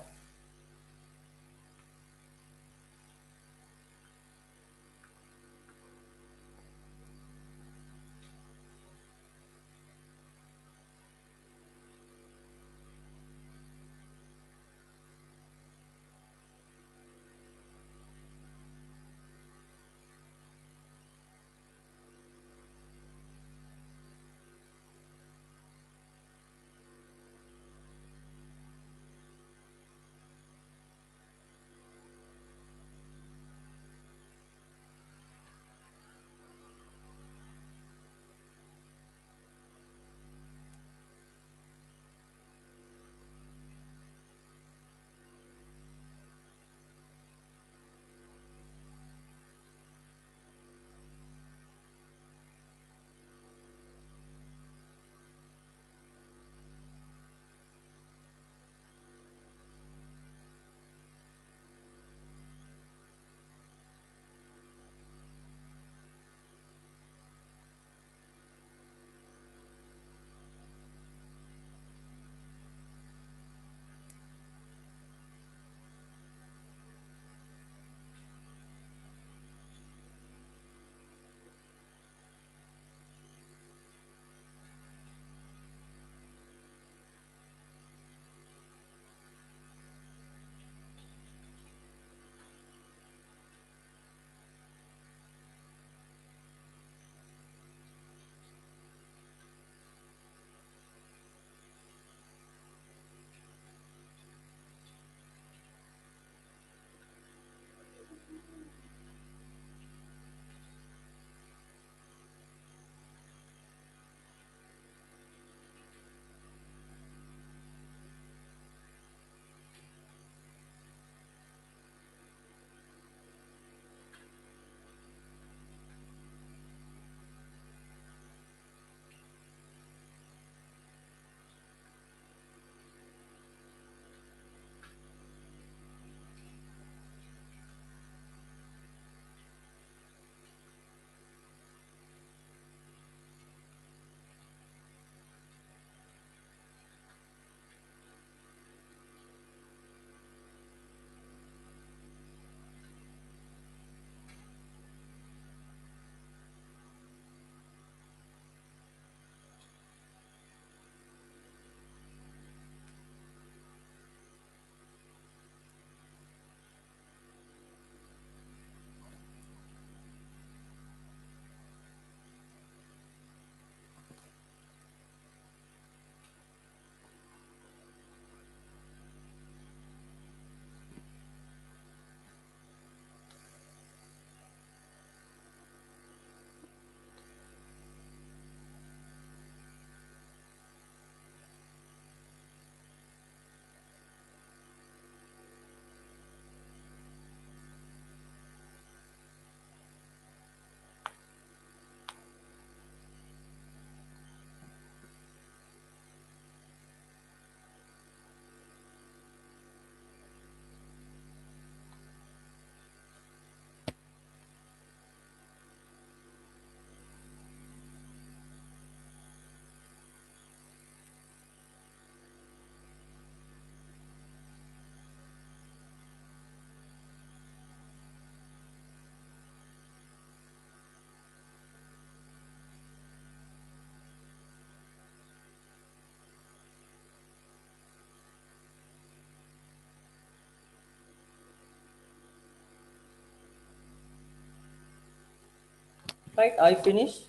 Right, I finished.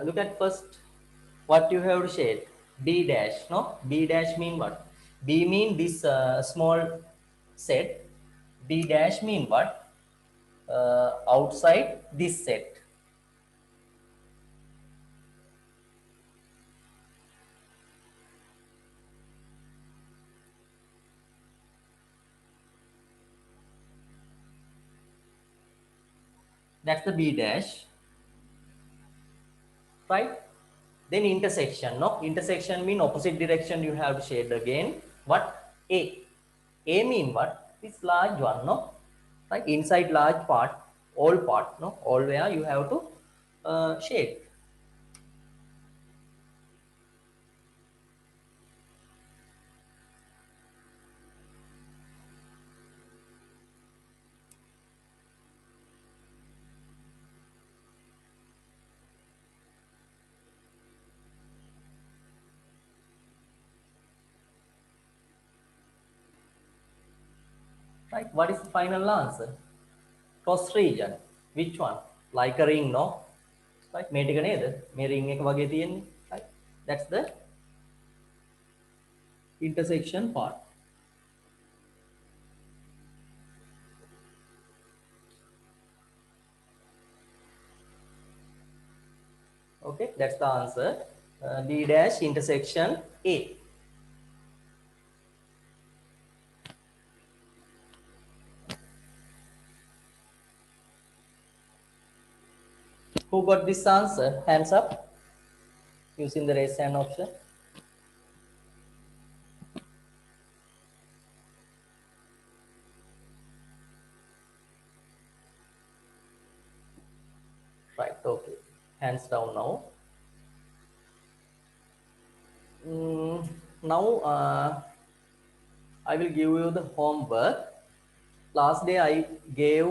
Look at first what you have shared. B dash, no? B dash mean what? B mean this small set. B dash mean what? Outside this set. That's the B dash, right? Then intersection, no? Intersection mean opposite direction you have shaded again. What? A. A mean what? This large one, no? Right? Inside large part, all part, no? All where you have to shade. Right? What is the final answer? Cross region. Which one? Like a ring, no? Right? මේ ටික නේද? මේ ring එක වගේ තියෙන්නේ. Right? That's the intersection part. Okay, that's the answer. D dash intersection A. Who got this answer? Hands up using the raise hand option. Right, okay. Hands down now. Now I will give you the homework. Last day I gave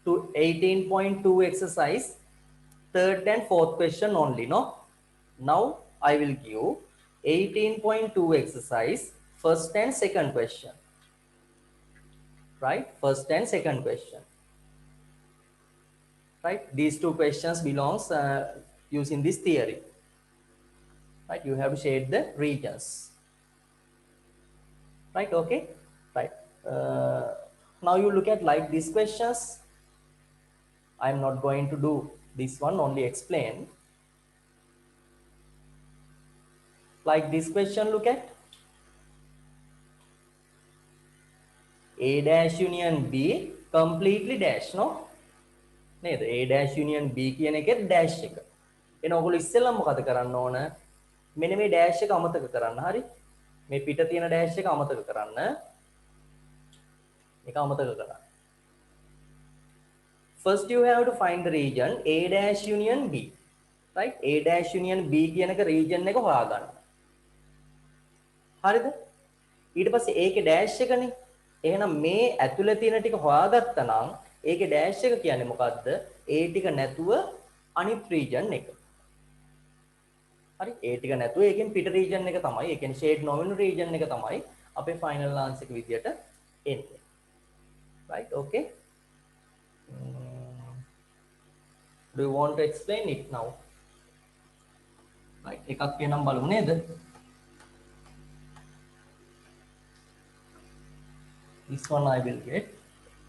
to 18.2 exercise, third and fourth question only, no? Now I will give 18.2 exercise, first and second question. Right? First and second question. Right? These two questions belongs using this theory. Right? You have to shade the regions. Right? Okay? Right. Now you look at like these questions. I'm not going to do this one, only explain. Like this question, look at A dash union B completely dash, no? නේද? A dash union B කියන එකේ dash එක. එන ඔයගොල්ලෝ ඉස්සෙල්ලම මොකද කරන්න ඕන? මෙන්න මේ dash එක අමතක කරන්න. හරි? මේ පිට තියෙන dash එක අමතක කරන්න. මේක අමතක කරන්න. First you have to find the region A dash union B. Right? A dash union B කියන එක region එක හොයාගන්න. හරිද? ඊට පස්සේ ඒකේ dash එකනේ. එහෙනම් මේ ඇතුලේ තියෙන ටික හොයාගත්තා නම් ඒකේ dash එක කියන්නේ මොකද්ද? A ටික නැතුව අනිත් region එක. හරි? A ටික නැතුව ඒකෙන් පිට region එක තමයි. ඒ කියන්නේ shade නොවන region එක තමයි අපේ final answer එක විදියට එන්නේ. Right? Okay? Do you want to explain it now? Right? එකක් කියනම් බලමු නේද? This one I will get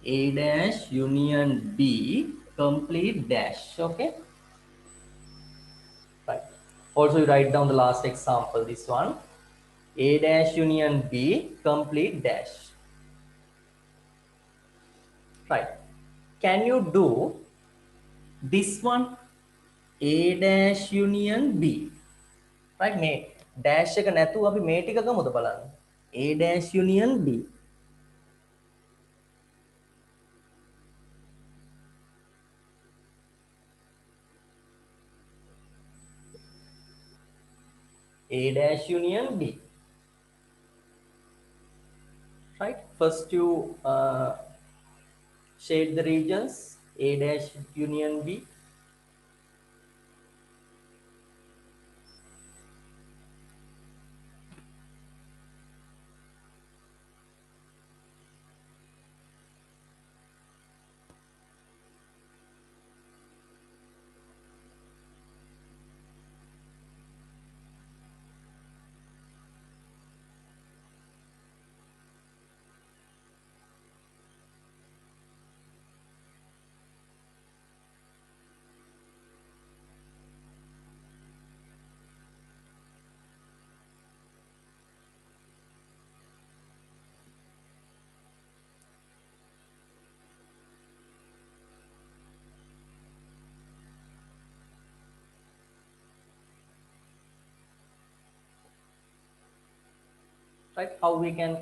A dash union B complete dash. Okay. Right. Also you write down the last example. This one A dash union B complete dash. Right. Can you do this one A dash union B? Right. මේ dash එක නැතුව අපි මේ ටික ගමුද බලන්න. A dash union B. A dash union B. Right. First you shade the regions A dash union B. right? How we can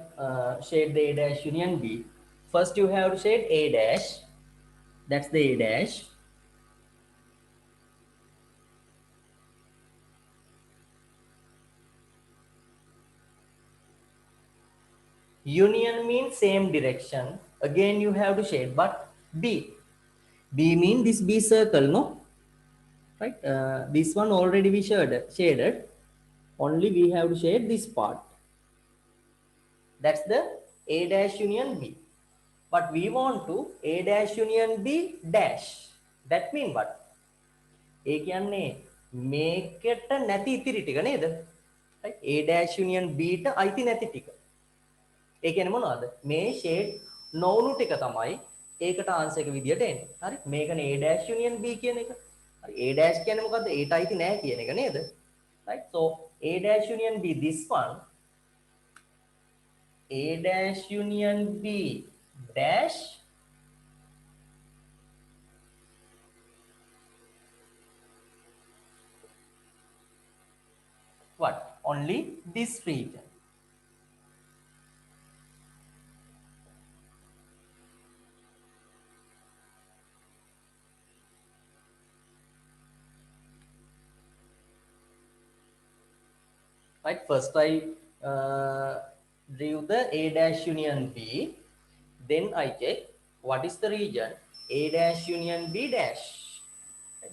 shade the A dash union B? First, you have to shade A dash. That's the A dash. Union means same direction. Again, you have to shade, but B. B mean this B circle, no? Right? This one already we shaded. Only we have to shade this part. That's the A dash union B. But we want to A dash union B dash. That mean what? ඒ කියන්නේ මේකට නැති ඉතිරි ටික නේද? right? A dash union B ට අයිති නැති ටික. ඒ කියන්නේ මොනවද? මේ ෂේඩ් නොවුණු ටික තමයි ඒකට ආන්සර් එක විදියට එන්නේ. හරි? මේකනේ A dash union B කියන එක. හරි? A dash කියන්නේ මොකද්ද? ඒට අයිති නැහැ කියන එක නේද? right? So A dash union B, this one, A dash union B dash what? Only this region. Right? First I drew the A dash union B. Then I check what is the region A dash union B dash.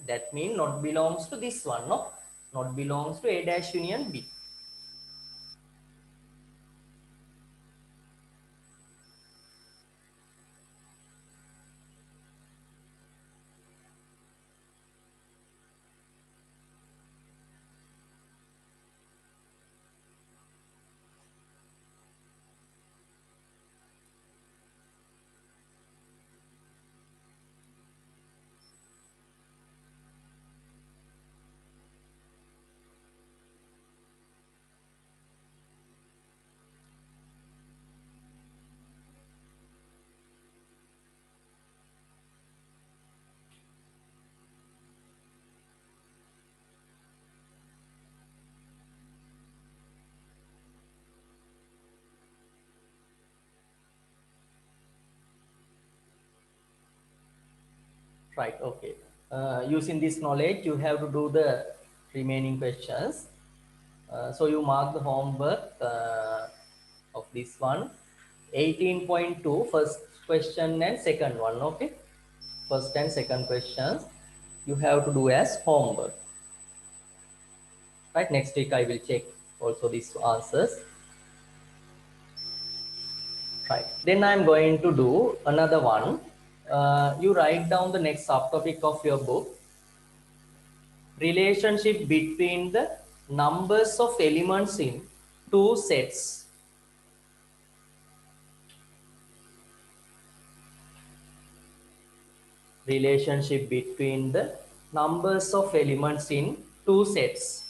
That means not belongs to this one, no? Not belongs to A dash union B. Right, okay. Using this knowledge, you have to do the remaining questions. So you mark the homework of this one. 18.2, first question and second one, okay? First and second questions you have to do as homework. Right, next week I will check also these answers. Right, then I'm going to do another one. You write down the next subtopic of your book, relationship between the numbers of elements in two sets. Relationship between the numbers of elements in two sets.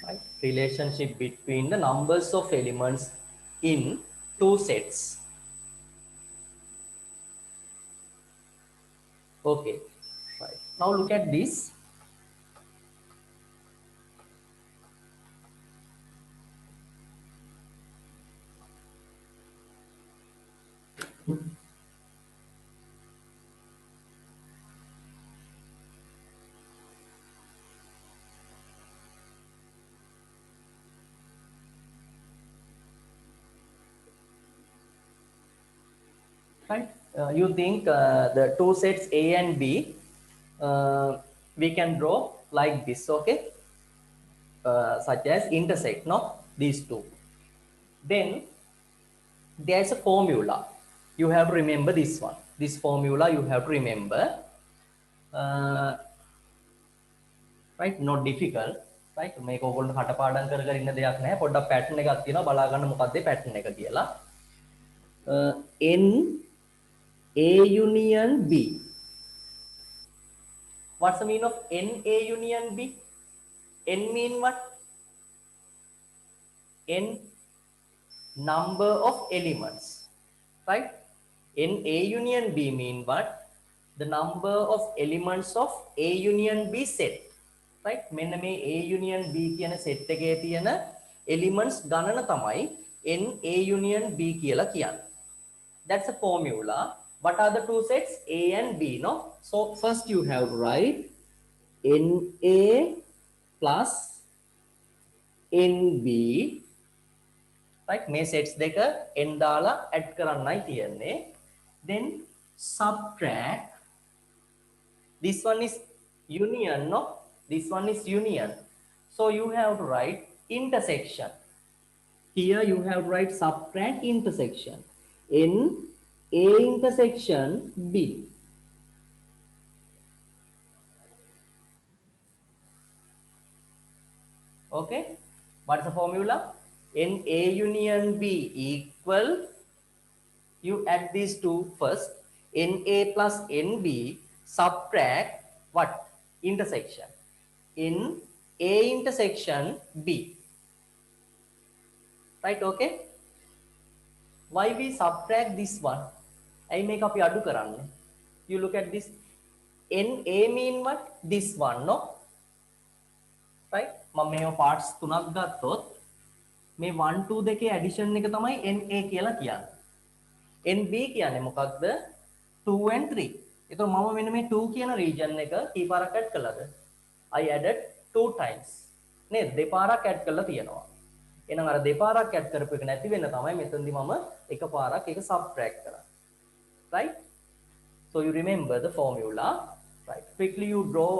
Right? Relationship between the numbers of elements in two sets. Okay, right. Now look at this. Right? You think the two sets A and B, we can draw like this, okay? Such as intersect, no? These two. Then there's a formula. You have to remember this one. This formula you have to remember. Right? Not difficult. Right? මේක ඔයගොල්ලෝ හටපාඩම් කර කර ඉන්න දෙයක් නැහැ. පොඩ්ඩක් pattern එකක් තියෙනවා බලා ගන්න මොකක්ද pattern එක කියලා. N A union B. What's the meaning of NA union B? N mean what? N number of elements, right? NA union B mean what? The number of elements of A union B set, right? මෙන්න මේ A union B කියන set එකේ තියෙන elements ගණන තමයි NA union B කියලා කියන්නේ. That's a formula. What are the two sets? A and B, no? So first you have to write NA plus NB, right? මේ sets දෙක n දාලා add කරන්නයි තියෙන්නේ. Then subtract. This one is union, no? This one is union. So you have to write intersection. Here you have to write subtract intersection. N A intersection B. Okay? What's the formula? NA union B equal, you add these two first, NA plus NB subtract what? Intersection. In A intersection B. Right, okay? Why we subtract this one? I make up adu karanne. You look at this. NA mean what? This one, no? Right? මම මේව parts තුනක් ගත්තොත් මේ 1 2 දෙකේ addition එක තමයි NA කියලා කියන්නේ. NB කියන්නේ මොකක්ද? 2 and 3. එතකොට මම මෙන්න මේ 2 කියන region එක කීපාරක් add කළාද? I added 2 times. නේද? දෙපාරක් add කරලා තියෙනවා. එහෙනම් අර දෙපාරක් add කරපු එක නැති වෙන්න තමයි මෙතනදී මම එකපාරක් ඒක subtract කරා. Right? So you remember the formula. Right? Quickly you draw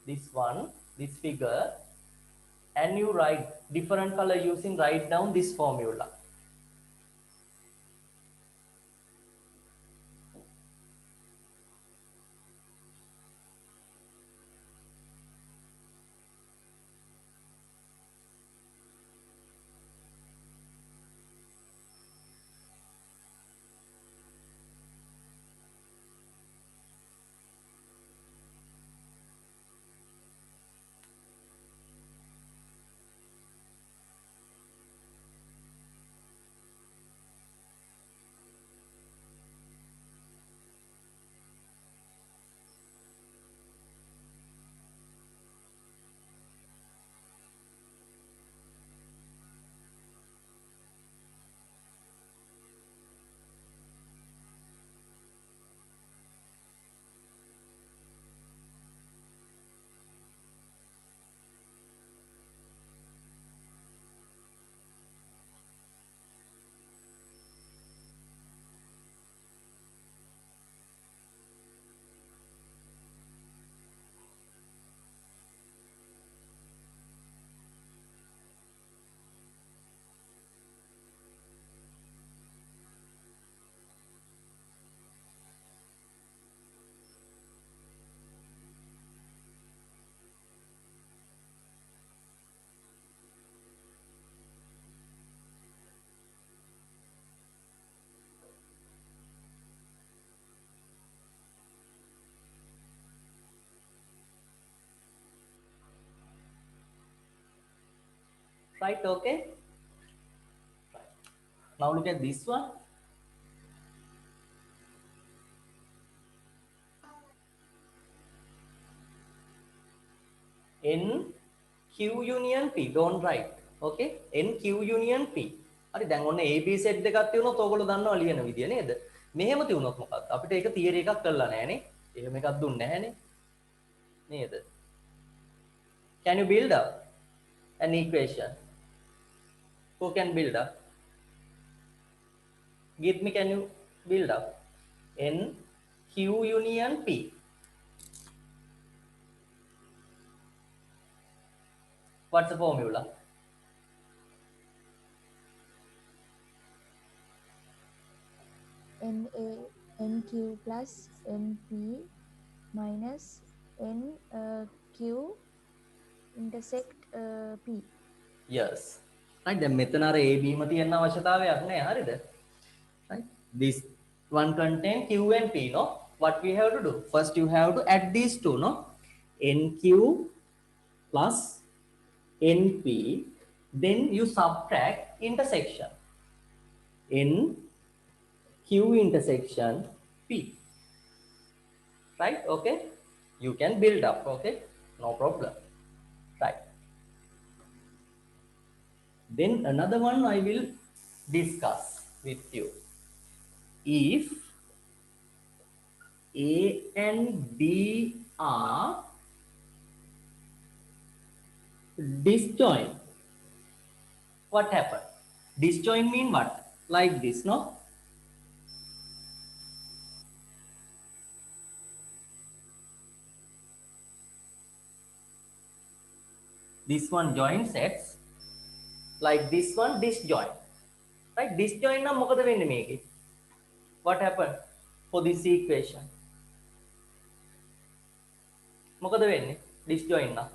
this one, this figure, and you write different color using, write down this formula. Right, okay? Right. Now look at this one. N Q union P, don't write. Okay? N Q union P. හරි දැන් ඔන්න AB set දෙකක් තියුණොත් ඕගොල්ලෝ දන්නවා ලියන විදිය නේද? මෙහෙම තියුණොත් මොකක්ද? අපිට ඒක තියරි එකක් කරලා නැහනේ. එහෙම එකක් දුන්නේ නැහනේ. නේද? Can you build up an equation? Who can build up? Give me, can you build up? N Q union P. What's the formula? NQ plus NP minus NQ intersect P. Yes. Right, then මෙතන අර AB ම තියෙන අවශ්‍යතාවයක් නැහැ. හරිද? Right? This one contain Q and P, no? what we have to do? First you have to add these two, no? NQ plus NP, then you subtract intersection, NQ intersection P, right? Okay, you can build up, okay, no problem, right? Then another one I will discuss with you. If A and B are disjoint, what happened? Disjoint mean what? Like this, no? This one joint sets, like this one disjoint, right? Disjoint na මොකද වෙන්නේ මේකේ? What happened for this equation? මොකද වෙන්නේ? Disjoint na.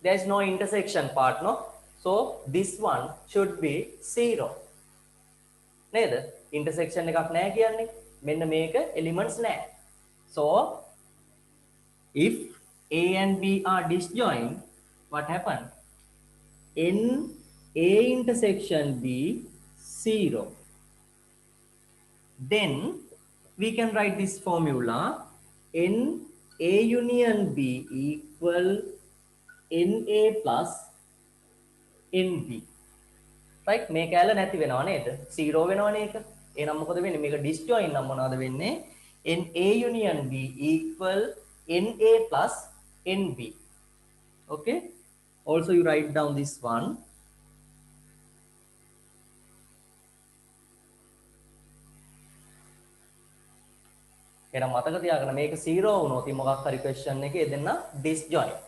There is no intersection part, no? So this one should be 0. නේද? Intersection එකක් නැහැ කියන්නේ. මෙන්න මේක elements නැහැ. So if A and B are disjoint, what happened? N A intersection B 0. Then we can write this formula, N A union B equal NA plus NB. right? මේක ඇල නැති වෙනවා නේද? 0 වෙනවනේ ඒක. එහෙනම් මොකද වෙන්නේ? මේක disjoint නම් මොනවද වෙන්නේ? NA union B equal NA plus NB. Okay? Also you write down this one. එහෙනම් මතක තියාගන්න මේක 0 වුණොත් මොකක් හරි question එකේ දෙන්න disjoint.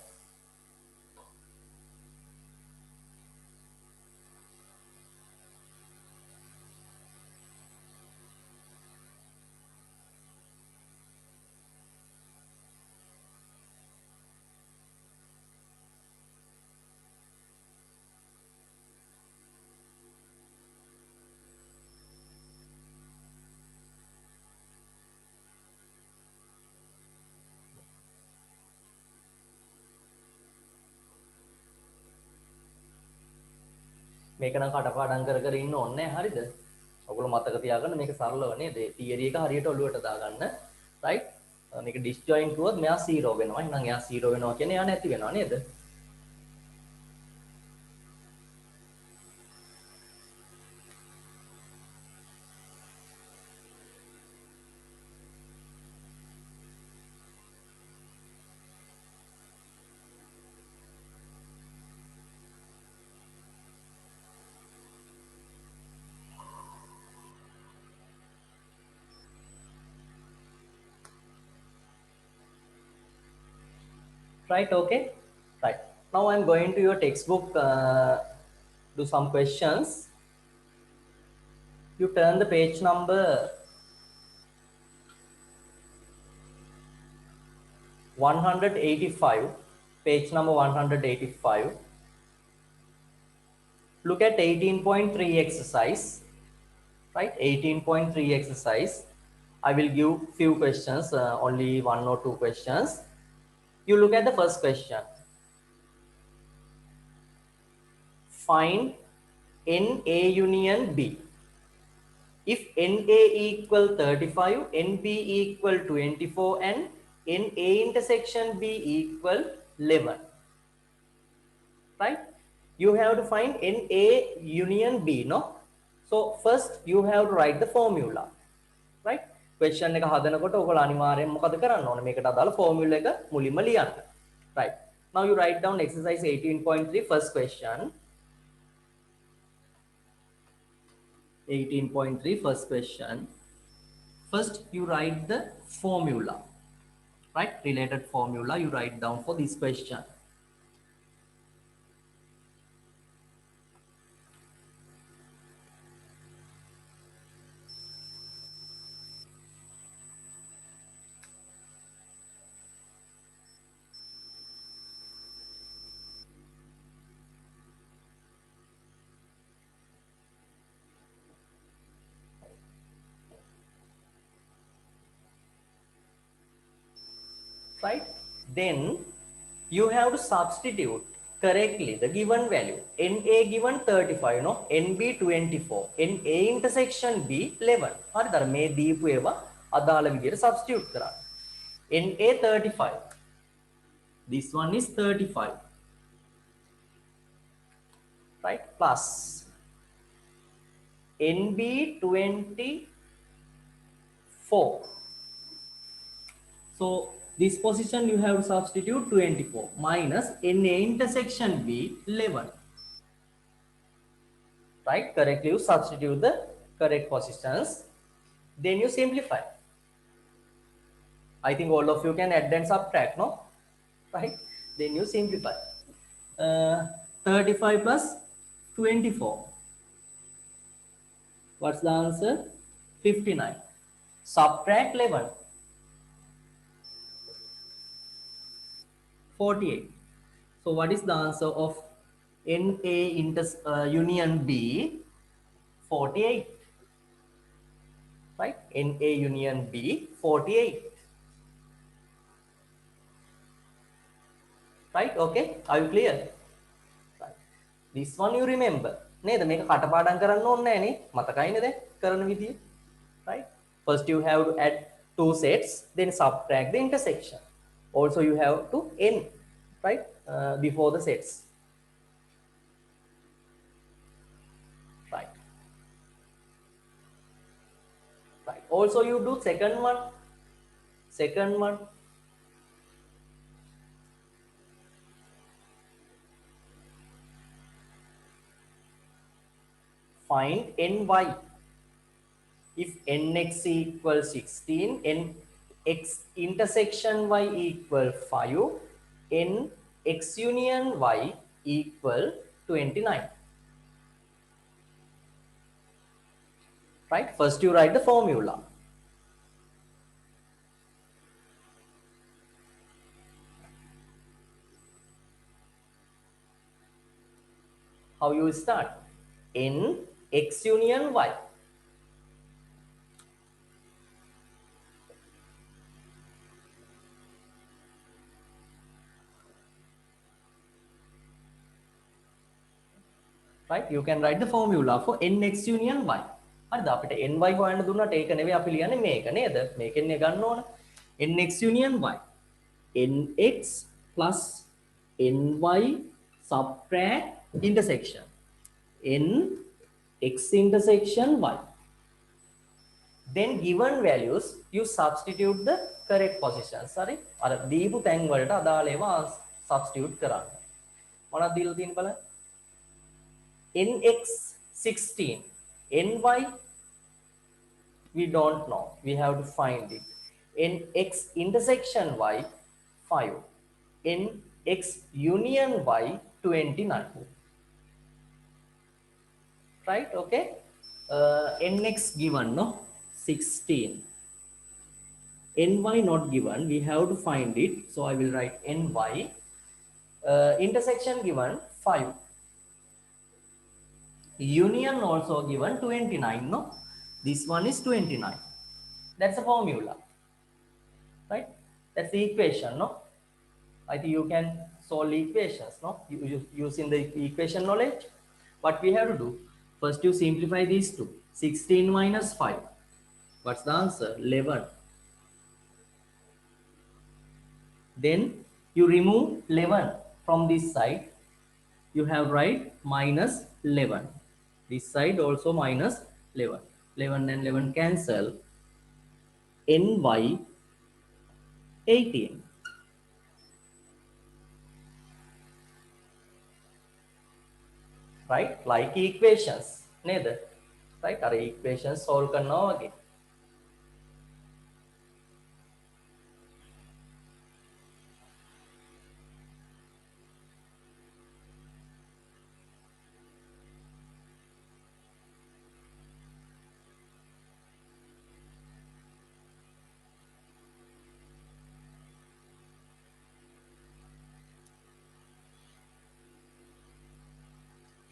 මේක නම් කටපාඩම් කර කර ඉන්න ඕනේ නැහැ හරිද? ඔයගොල්ලෝ මතක තියාගන්න මේක සරලව නේද? තියරි එක හරියට ඔළුවට දාගන්න. right? මේක disjoint කිව්වොත් මෙයා 0 වෙනවා. එහෙනම් එයා 0 වෙනවා කියන්නේ එයා නැති වෙනවා නේද? right? Okay, right. Now I'm going to your textbook, do some questions. You turn the page number 185, page number 185. Look at 18.3 exercise, right? 18.3 exercise. I will give few questions, only 1 or 2 questions. You look at the first question. Find NA union B. If NA equal 35, NB equal 24 and NA intersection B equal 11. Right? You have to find NA union B, no? So first you have to write the formula. Right? Question එක හදනකොට ඔයගොල්ලෝ අනිවාර්යෙන් මොකද කරන්න ඕනේ? මේකට අදාළ formula එක මුලින්ම ලියන්න. Right. Now you write down exercise 18.3 first question. 18.3 first question. First you write the formula, right? Related formula you write down for this question. right? Then you have to substitute correctly the given value. NA given 35, no? NB 24, NA intersection B 11. හරිද? මේ දීපු ඒවා අදාළ විදිහට substitute කරන්න. NA 35. This one is 35. Right? Plus NB 24. So this position you have to substitute 24 minus NA intersection B 11. Right? Correctly you substitute the correct positions. Then you simplify. I think all of you can add and subtract, no? Right? Then you simplify. 35 plus 24. What's the answer? 59. Subtract 11. 48. So what is the answer of NA union B? 48. Right? NA union B 48. Right? Okay. Are you clear? Right. This one you remember. නේද? මේක කටපාඩම් කරන්න ඕනේ නැහැ නේ. මතකයිනේ දැන් කරන විදිය. Right? First you have to add two sets, then subtract the intersection. Also you have to end, right? Before the sets. Right. Right. Also you do second one. Second one. Find ny. If nx equals 16, nx intersection y equal 5, nx union y equal 29. Right? First you write the formula. How you start? N x union y. Right? You can write the formula for nx union y. හරිද? අපිට ny හොයන්න දුන්නාට ඒක නෙවෙයි අපි ලියන්නේ මේක නේද? මේකෙන් නේ ගන්න ඕන. nx union y. nx plus ny subtract intersection. N x intersection y. Then given values you substitute the correct positions. Sorry. අර දීපු තැන් වලට අදාළ ඒවා substitute කරන්න. මොනවද දීලා තියෙන්නේ බලන්න. nx 16, ny we don't know, we have to find it. Nx intersection y 5, nx union y 29. Right? Okay. Nx given, no? 16. Ny not given, we have to find it. So I will write ny. Intersection given 5. Union also given 29, no? This one is 29. That's the formula. Right? That's the equation, no? I think you can solve equations, no? Using the equation knowledge. What we have to do? First you simplify these two. 16 minus 5. What's the answer? 11. Then you remove 11 from this side. You have write minus 11. This side also minus 11. 11 and 11 cancel. Ny 18. Right? Like equations. Neither. Right? Are equations solve karna wage.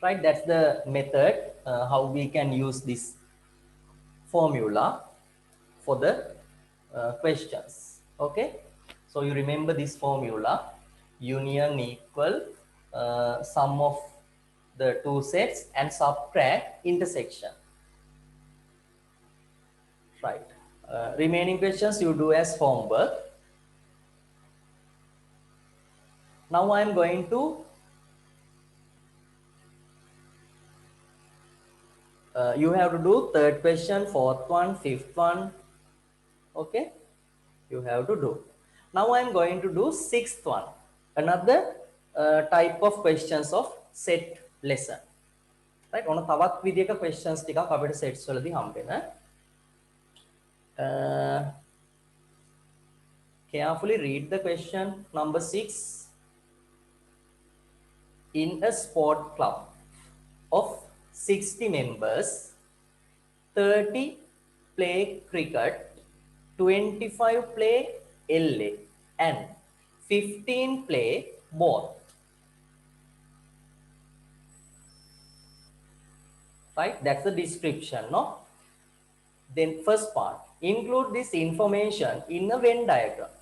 Right? That's the method how we can use this formula for the questions. Okay. So you remember this formula, union equal sum of the two sets and subtract intersection. Right. Remaining questions you do as homework. Now I am going to you have to do third question, fourth one, fifth one. Okay, you have to do. Now I am going to do sixth one. Another type of questions of set lesson. Right? On තවත් විදියක questions ටිකක් අපිට sets වලදී හම්බෙන. Carefully read the question number 6. In a sport club of 60 members, 30 play cricket, 25 play LA, and 15 play ball. Right? That's the description, no? Then first part, include this information in a Venn diagram.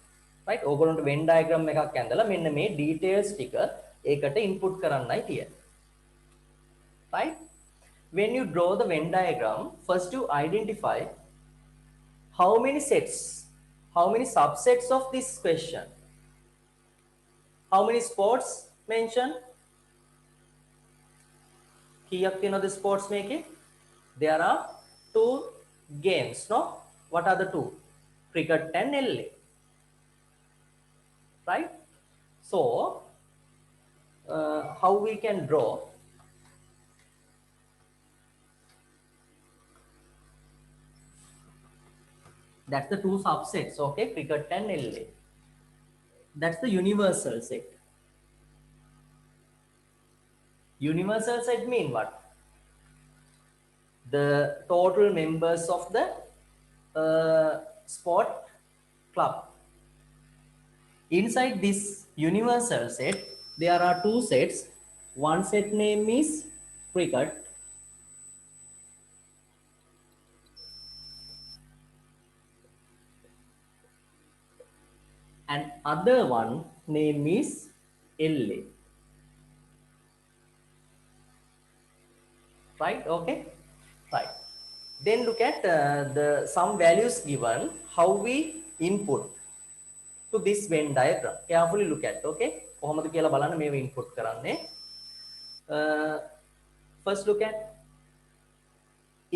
Right? ඕගොල්ලන්ට Venn diagram එකක් ඇඳලා මෙන්න මේ details ටික ඒකට input කරන්නයි තියෙන්නේ. Right? When you draw the Venn diagram, first you identify how many sets, how many subsets of this question. How many sports mentioned? කීයක් තියෙනවද sports මේකේ? There are two games, no? What are the two? Cricket and LA. Right? So, how we can draw? That's the two subsets, okay? Cricket and LA. That's the universal set. Universal set mean what? The total members of the sport club. Inside this universal set, there are two sets. One set name is cricket. And other one name is LA. Right? Okay. Right. Then look at the some values given. How we input to this Venn diagram. Carefully look at. Okay. කොහොමද කියලා බලන්න මේව input කරන්නේ. First look at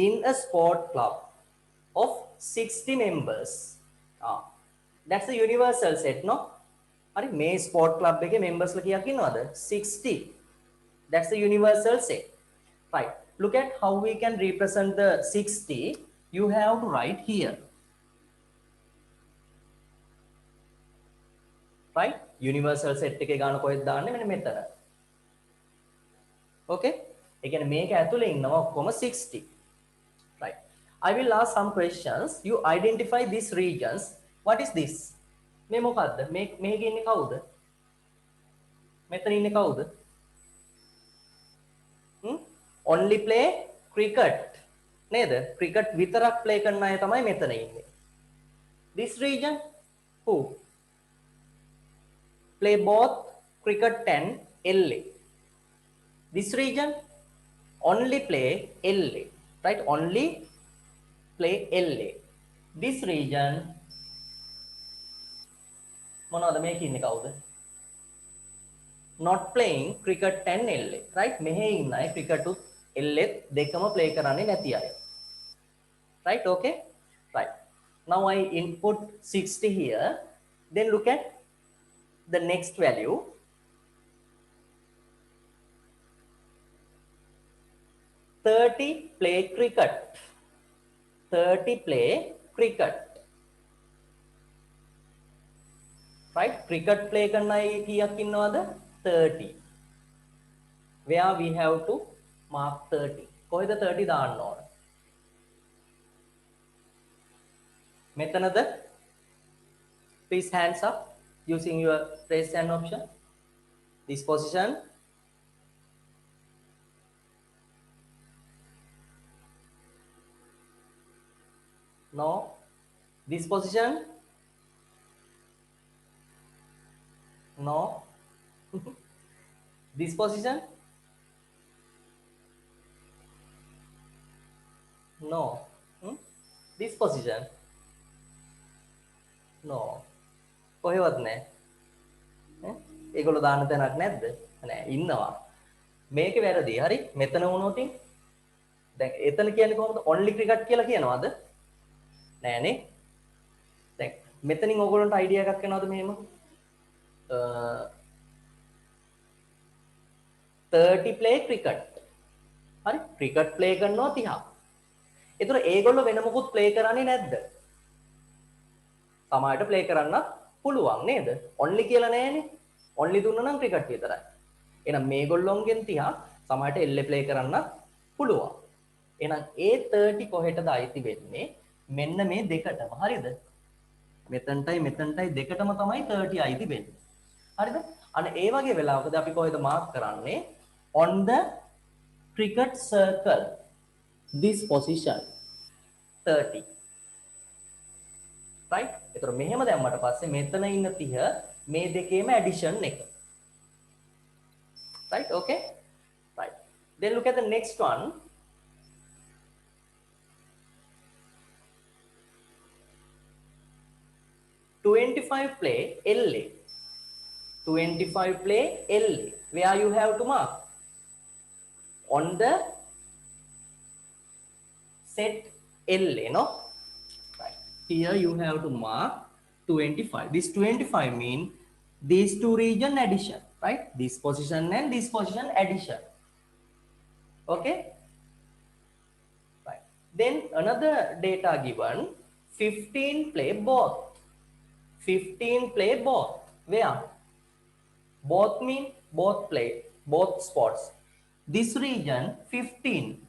in a sport club of 60 members. That's the universal set, no? හරි මේ sport club එකේ members ලා කීයක් ඉන්නවද? 60. That's the universal set. Right. Look at how we can represent the 60. You have to write here. Right? Universal set එකේ ගාන කොහෙද දාන්නේ? මෙන්න මෙතන. Okay? ඒ කියන්නේ මේක ඇතුලේ ඉන්නවා ඔක්කොම 60. Right. I will ask some questions. You identify these regions. What is this? මේ මොකද්ද? මේකේ ඉන්නේ කවුද? මෙතන ඉන්නේ කවුද? Only play cricket. නේද? cricket විතරක් play කරන අය තමයි මෙතන ඉන්නේ. This region who? Play both cricket and LA. This region only play LA, right? Only play LA. This region මොනවද මේකේ ඉන්නේ කවුද? Not playing cricket and LA, right? මෙහි ඉන්න අය cricket උත් LA දෙකම play කරන්නේ නැති අය. Right? Okay? Right. Now I input 60 here. Then look at the next value. "30 play cricket." 30 play cricket. Right? Cricket play කරන අය කීයක් ඉන්නවද? 30. Where we have to mark 30. කොහෙද 30 දාන්න ඕන? මෙතනද? Please hands up using your raise hand option. This position. No. This position. No. This position? No. Hmm? This position? No. කොහෙවත් නැහැ. ඒගොල්ලෝ දාන්න තැනක් නැද්ද? නෑ ඉන්නවා. මේක වැරදි. හරි? මෙතන වුණොතින් දැන් එතන කියන්නේ කොහොමද? only cricket කියලා කියනවද? නෑනේ. දැන් මෙතනින් ඕගොල්ලන්ට අයිඩියා එකක් එනවද මෙහෙම? 30 play cricket. හරි? cricket play කරනවා 30. ඒතර ඒගොල්ලෝ වෙන මොකුත් play කරන්නේ නැද්ද? සමහරට play කරන්න පුළුවන් නේද? only කියලා නෑනේ. only දුන්නා නම් cricket විතරයි. එහෙනම් මේගොල්ලොන්ගෙන් 30 සමහරට LA play කරන්න පුළුවන්. එහෙනම් ඒ 30 කොහෙටද අයිති වෙන්නේ? මෙන්න මේ දෙකටම. හරිද? මෙතනටයි මෙතනටයි දෙකටම තමයි 30 අයිති වෙන්නේ. හරිද? අන්න ඒ වගේ වෙලාවකදී අපි කොහෙද මාක් කරන්නේ? On the cricket circle this position 30. right? ඒතර මෙහෙම දැම්මට පස්සේ මෙතන ඉන්න 30 මේ දෙකේම addition එක. right? Okay? right. Then look at the next one. "25 play LA. 25 play LA. Where you have to mark? On the set LA, no? Right. Here you have to mark 25. This 25 mean these two region addition, right? This position and this position addition. Okay? Right. Then another data given, 15 play both. 15 play both. Where? Both mean both play, both sports. This region 15.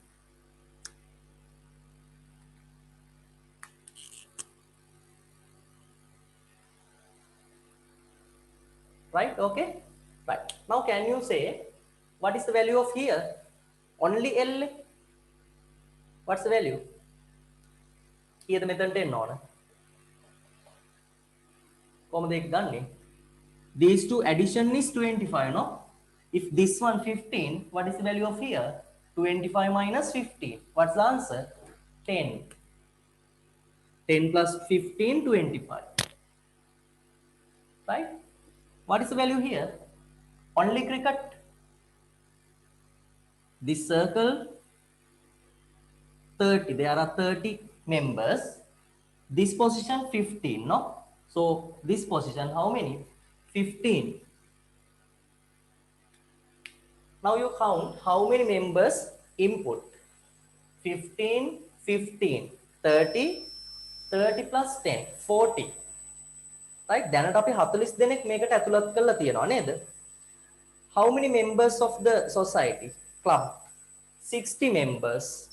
Right? Okay? Right. Now can you say what is the value of here? Only L. What's the value? Here the method 10 on. These two addition is 25, no? If this one 15, what is the value of here? 25 minus 15. What's the answer? 10. 10 plus 15, 25. Right? What is the value here? Only cricket. This circle 30. There are 30 members. This position 15, no? So this position how many? 15. Now you count how many members input. 15, 15, 30, 30 plus 10, 40. Right? දැනට අපි 40 දෙනෙක් මේකට ඇතුළත් කරලා තියෙනවා නේද? How many members of the society? Club? 60 members.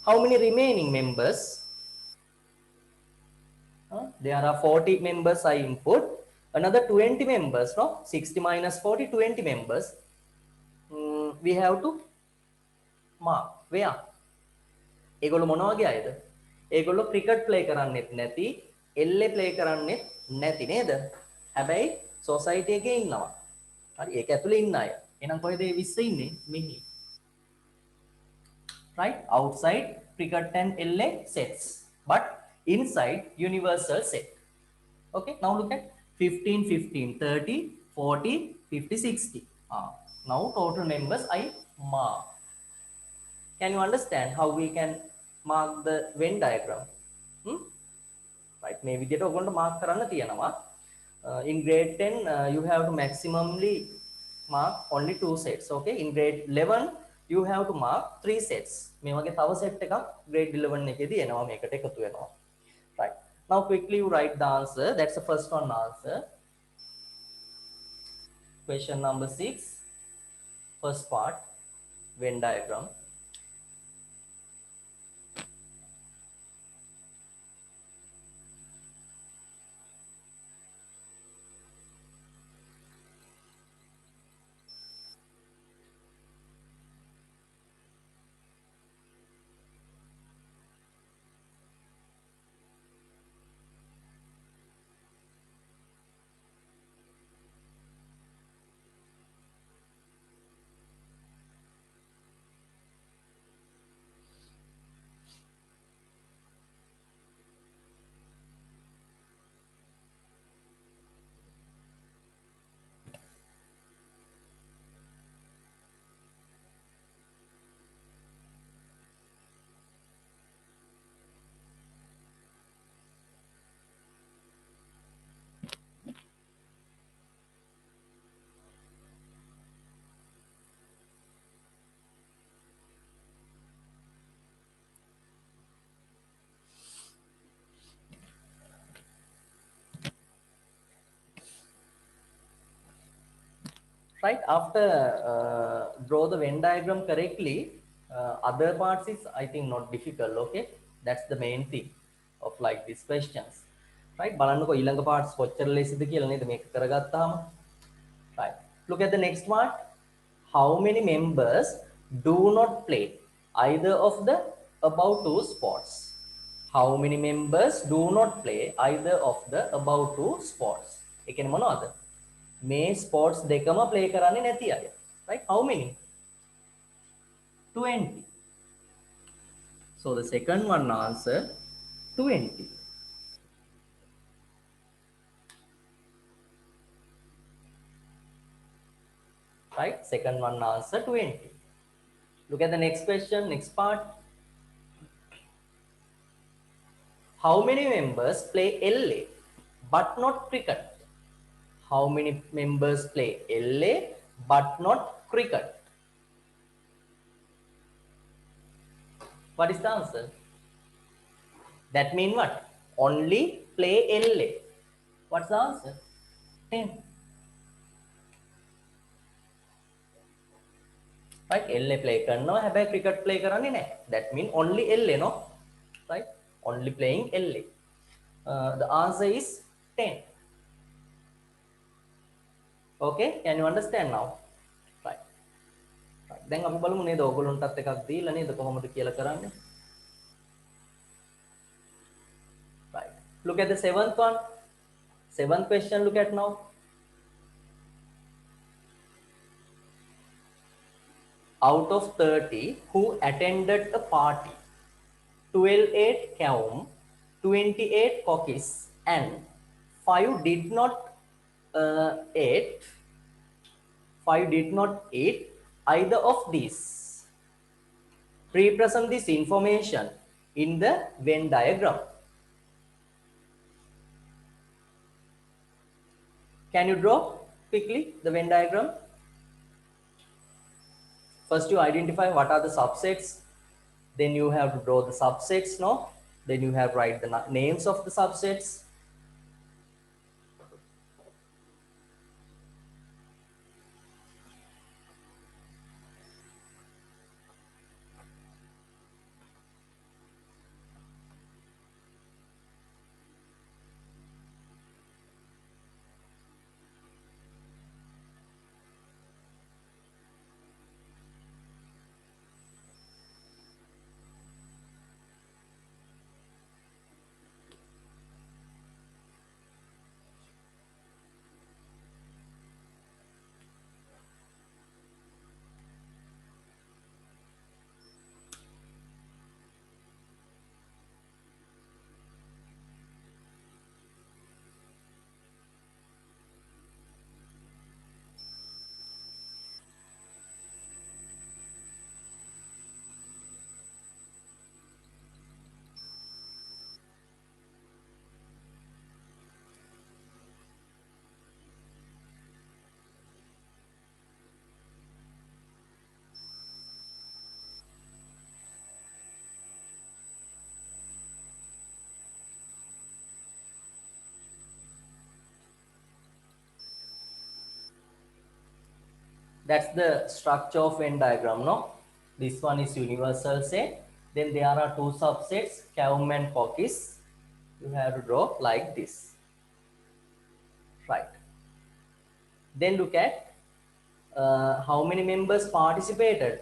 How many remaining members? There are 40 members I input. Another 20 members, no? 60 minus 40, 20 members. We have to mark. Where? ඒගොල්ලෝ මොන වගේ අයද? ඒගොල්ලෝ ක්‍රිකට් ප්ලේ කරන්නෙත් නැති, LA ප්ලේ කරන්නෙත් නැති නේද? හැබැයි සොසයිටි එකේ ඉන්නවා. හරි ඒක ඇතුලේ ඉන්න අය. එහෙනම් කොහෙද මේ 20 ඉන්නේ? මෙහි. Right? Outside cricket and LA sets, but inside universal set. Okay, now look at 15, 15, 30, 40, 50, 60. Now total members I mark. Can you understand how we can mark the Venn diagram? Right, මේ විදිහට ඔයගොල්ලන්ට mark කරන්න තියෙනවා. In grade 10 you have to maximally mark only 2 sets. Okay, in grade 11 you have to mark 3 sets. මේ වගේ තව set එකක් grade 11 එකේදී එනවා මේකට එකතු වෙනවා. Right, now quickly you write the answer. That's the first one answer. Question number 6, first part, Venn diagram. right? After draw the Venn diagram correctly, other parts is I think not difficult. Okay, that's the main thing of like these questions, right? බලන්නකෝ ඊළඟ parts කොච්චර ලේසිද කියලා නේද මේක කරගත්තාම. Right, look at the next one. How many members do not play either of the above two sports? How many members do not play either of the above two sports? ඒ කියන්නේ මොනවද? මේ sports දෙකම play කරන්නේ නැති අය. Right? How many? 20. So the second one answer 20. Right? Second one answer 20. Look at the next question, next part. How many members play LA but not cricket? How many members play LA but not cricket? What is the answer? That means what? Only play LA. What's the answer? 10. Right? LA play කරනවා හැබැයි cricket play කරන්නේ නැහැ. That means only LA, no? Right? Only playing LA. The answer is 10. Okay? Can you understand now? Right. Right. දැන් අපි බලමු නේද ඔයගොල්ලන්ටත් එකක් දීලා නේද කොහොමද කියලා කරන්නේ? Right. Look at the seventh one. Seventh question, look at now. Out of 30 who attended a party, 12 ate Kaum, 28 cookies, and 5 did not eat. 5 did not eat either of these. Represent this information in the Venn diagram. Can you draw quickly the Venn diagram? First you identify what are the subsets, then you have to draw the subsets, no? Then you have to write the names of the subsets. That's the structure of Venn diagram, no? This one is universal set. Then there are two subsets, Kaum and cookies. You have to draw like this. Right. Then look at how many members participated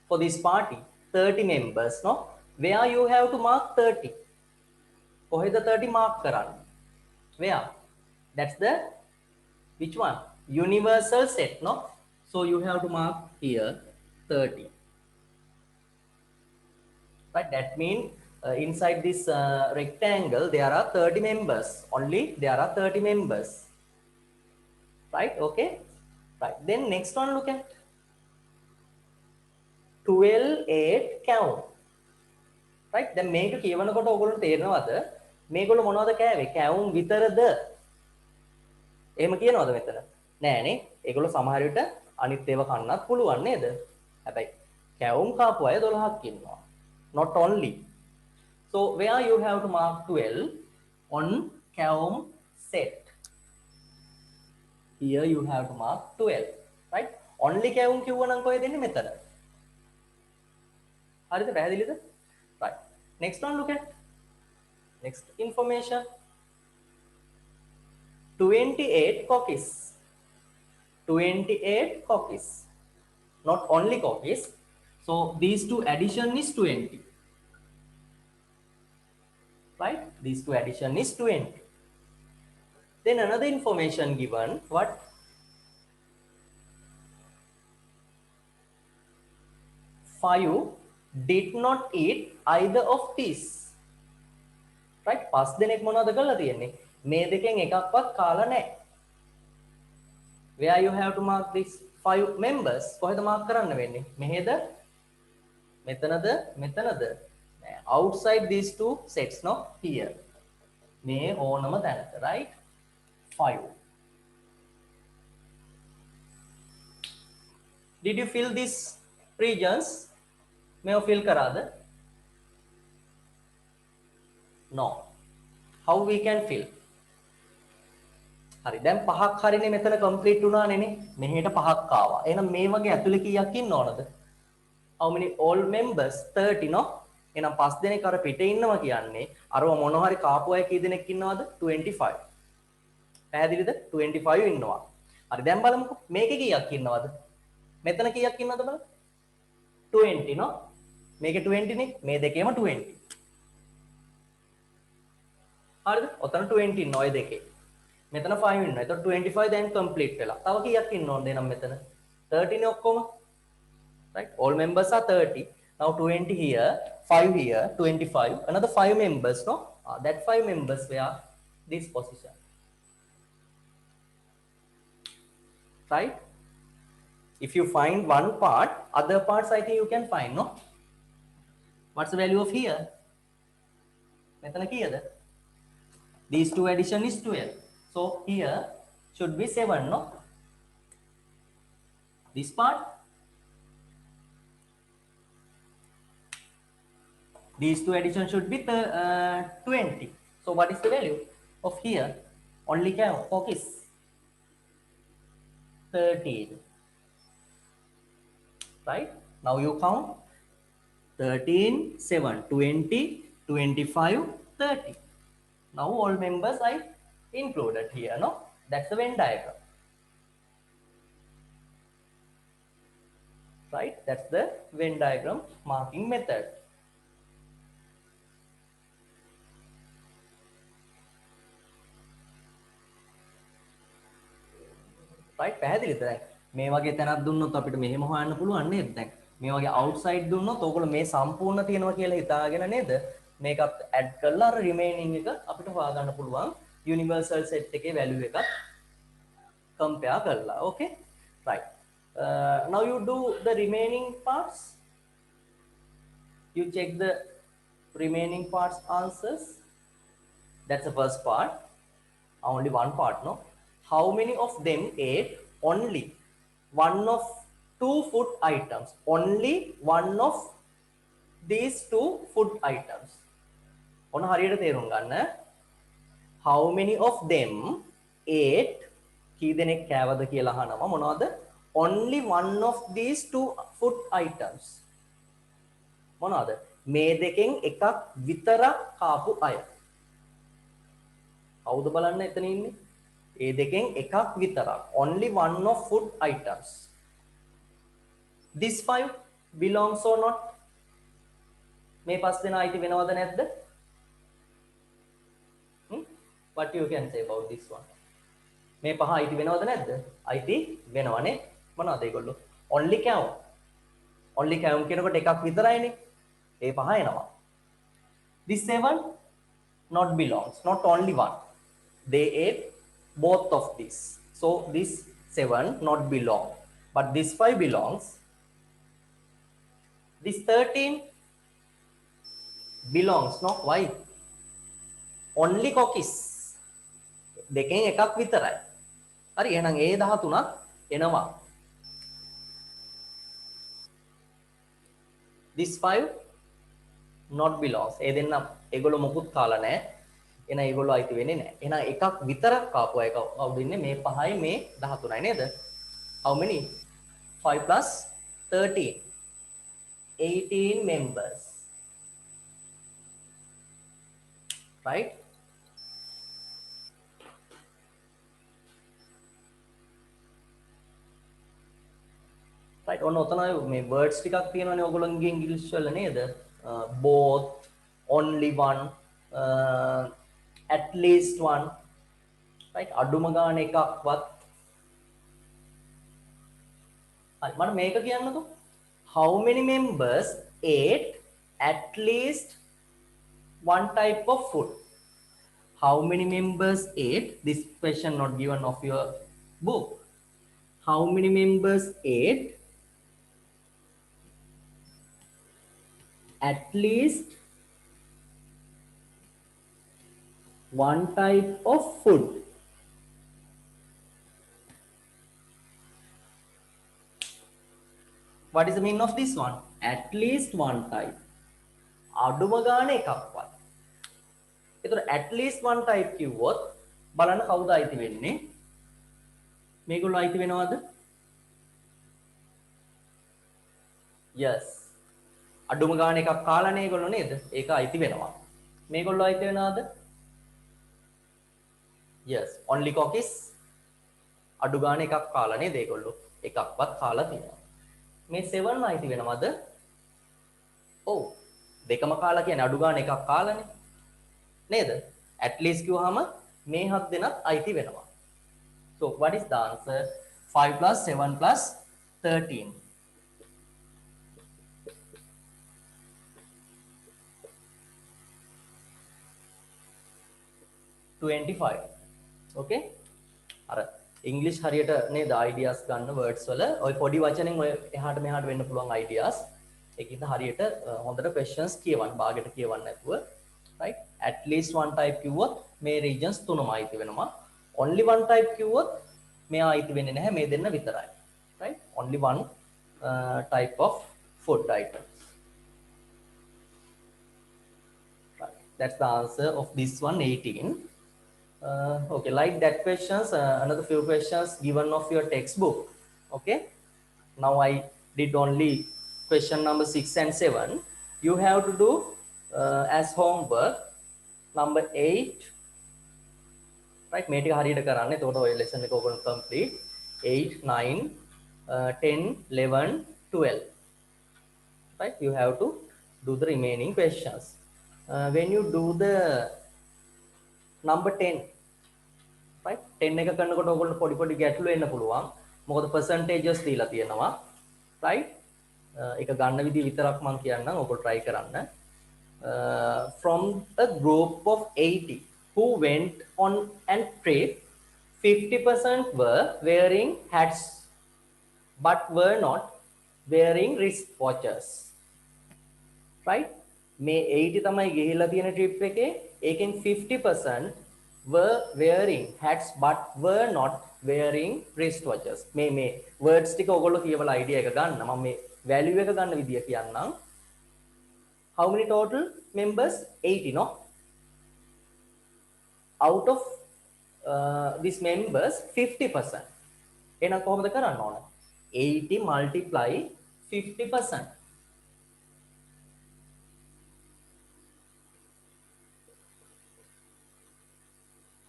for this party. 30 members, no? Where you have to mark 30? කොහෙද 30 mark කරන්නේ? Where? That's the which one? Universal set, no? So you have to mark here 30. Right? That means inside this rectangle there are 30 members. Only there are 30 members. Right? Okay. Right. Then next one, look at 12 8 count. Right? දැන් මේක කියවනකොට ඔයගොල්ලෝ තේරෙනවද මේගොල්ලෝ මොනවද කෑවේ? කැවුම් විතරද? එහෙම කියනවද මෙතන? නෑනේ. ඒගොල්ලෝ සමහර විට අනිත් ඒවා කන්නත් පුළුවන් නේද? හැබැයි කැවුම් කාපු අය 12ක් ඉන්නවා. Not only. So where you have to mark 12 on Kaum set. Here you have to mark 12, right? Only කැවුම් කිව්ව නම් කොහෙද දෙන්නේ මෙතන. හරිද? පැහැදිලිද? Right. Next one, look at next information. 28 cookies. 28 cookies. Not only cookies. So these two addition is 20. Right? These two addition is 20. Then another information given, what? 5 did not eat either of these. Right? 5 දෙනෙක් මොනවද කරලා තියෙන්නේ? මේ දෙකෙන් එකක්වත් කාලා නැහැ. Where you have to mark these 5 members? කොහෙද mark කරන්න වෙන්නේ? මෙහෙද? මෙතනද? මෙතනද? Outside these two sets, no? Here. මේ ඕනම තැනක, right? 5. Did you fill these regions? මේ fill කරාද? No. How we can fill? හරි දැන් පහක් හරිනේ මෙතන complete වුණානේ නේ. මෙහෙට පහක් ආවා. එහෙනම් මේ වගේ ඇතුලේ කීයක් ඉන්නවද? How many all members? 30 no? එහෙනම් 5 දෙනෙක් අර පිටේ ඉන්නවා කියන්නේ අරව මොන හරි කාපු අය කී දෙනෙක් ඉන්නවද? 25. පැහැදිලිද? 25 ඉන්නවා. හරි දැන් බලමුකෝ මේකේ කීයක් ඉන්නවද? මෙතන කීයක් ඉන්නවද බලන්න? 20 no? මේකේ 20 නේ. මේ දෙකේම 20. හරිද? ඔතන 20 ඉන්නවා ඔය දෙකේ. මෙතන 5 ඉන්නවා. එතකොට 25 දැන් complete වෙලා. තව කීයක් ඉන්නවද එහෙනම් මෙතන? 30 නේ ඔක්කොම. Right? All members are 30. Now 20 here, 5 here, 25. Another 5 members, no? That 5 members were this position. Right? If you find one part, other parts I think you can find, no? What's the value of here? මෙතන කීයද? These two addition is 12. So here should be 7, no? This part. These two addition should be 20. So what is the value of here? Only count focus 13. Right? Now you count 13, 7, 20, 25, 30. Now all members I included here, no? That's the Venn diagram. Right? That's the Venn diagram marking method. Right? පැහැදිලිද දැන්? මේ වගේ තැනක් දුන්නොත් අපිට මෙහෙම හොයන්න පුළුවන් නේද දැන්? මේ වගේ outside දුන්නොත් ඕගොල්ලෝ මේ සම්පූර්ණ තියෙනවා කියලා හිතාගෙන නේද? මේකත් add කරලා අර remaining එක අපිට හොයාගන්න පුළුවන් universal set එකේ value එකත් compare කරලා. Okay? Right. Now you do the remaining parts. You check the remaining parts answers. That's the first part. Only one part, no? How many of them ate only one of two food items? Only one of these two food items. ඔන්න හරියට තේරුම් ගන්න. How many of them ate කී දෙනෙක් කෑවද කියලා අහනවා මොනවද? Only one of these two food items. මොනවද? මේ දෙකෙන් එකක් විතරක් කාපු අය. කවුද බලන්න එතන ඉන්නේ? ඒ දෙකෙන් එකක් විතරක්. Only one of food items. This 5 belongs or not? මේ පස් දෙනා අයිති වෙනවද නැද්ද? What you can say about this one? මේ පහ අයිති වෙනවද නැද්ද? අයිති වෙනවනේ. මොනවද ඒගොල්ලෝ? Only count. Only count කියනකොට එකක් විතරයිනේ. ඒ පහ එනවා. This 7 not belongs. Not only one. They ate both of these. So this 7 not belong. But this 5 belongs. This 13 belongs. No? Why? Only cookies. දෙකෙන් එකක් විතරයි. හරි එහෙනම් ඒ 13ක් එනවා. This 5 not belongs. ඒ දෙන්න ඒගොල්ලෝ මොකුත් කාලා නැහැ. එහෙනම් ඒගොල්ලෝ අයිති වෙන්නේ නැහැ. එහෙනම් එකක් විතරක් ආපු අය කවුද ඉන්නේ? මේ 5යි මේ 13යි නේද? How many? 5 plus 13. 18 members. Right? Right. ඔන්න ඔතන මේ words ටිකක් තියෙනවානේ ඔයගොල්ලෝගේ ඉංග්‍රීසි වල නේද? Both, only one, at least one. Right? අඩුම ගාන එකක්වත්. හරි මම මේක කියන්නකෝ. How many members ate at least one type of food? How many members ate? This question not given of your book. How many members ate at least one type of food? What is the meaning of this one? At least one type. අඩුම ගාන එකක්වත්. ඒතර at least one type කිව්වොත් බලන්න කවුද අයිති වෙන්නේ? මේගොල්ලෝ අයිති වෙනවද? Yes. අඩුම ගාන එකක් කාලානේ ඒගොල්ලෝ නේද? ඒක අයිති වෙනවා. මේගොල්ලෝ අයිති වෙනවද? Yes. Only cookies අඩු ගාන එකක් කාලා නේද ඒගොල්ලෝ? එකක්වත් කාලා තියෙනවා. මේ 7 අයිති වෙනවද? ඔව්. දෙකම කාලා කියන්නේ අඩු ගාන එකක් කාලානේ. නේද? At least කිව්වහම මේ 7 දෙනත් අයිති වෙනවා. So what is the answer? 5 plus 7 plus 13. 25. Okay? අර ඉංග්‍රීසි හරියට නේද ideas ගන්න words වල ඔය පොඩි වචනෙන් ඔය එහාට මෙහාට වෙන්න පුළුවන් ideas. ඒකින්ද හරියට හොඳට questions කියවන්න භාගයට කියවන්න නැතුව. Right? At least one type කිව්වොත් මේ regions තුනම අයිති වෙනවා. Only one type කිව්වොත් මෙයා අයිති වෙන්නේ නැහැ මේ දෙන්න විතරයි. Right? Only one type of food items. Right. That's the answer of this one 18. Okay, like that questions, another few questions given of your textbook. Okay, now I did only question number 6 and 7. You have to do as homework number 8. Right, මේක හරියට කරන්න. එතකොට ඔය lesson එක ඔයගොල්ලෝ complete 8, 9, 10, 11, 12. Right, you have to do the remaining questions. When you do the number 10, right, 10 එක කරනකොට ඔයගොල්ලෝ පොඩි පොඩි ගැටලු එන්න පුළුවන්. මොකද percentages දීලා තියෙනවා. Right? ඒක ගන්න විදිහ විතරක් මම කියන්නම්. ඔයගොල්ලෝ try කරන්න. From a group of 80 who went on an trip, 50% were wearing hats but were not wearing wristwatches. Right? මේ 80 තමයි ගිහිල්ලා තියෙන trip එකේ. ඒකෙන් 50% were wearing hats but were not wearing wristwatches. මේ words ටික ඔයගොල්ලෝ කියවලා idea එක ගන්න. මම මේ value එක ගන්න විදිය කියන්නම්. How many total members? 80, no? Out of these members 50%. එහෙනම් කොහොමද කරන්න ඕන? 80 multiply 50%.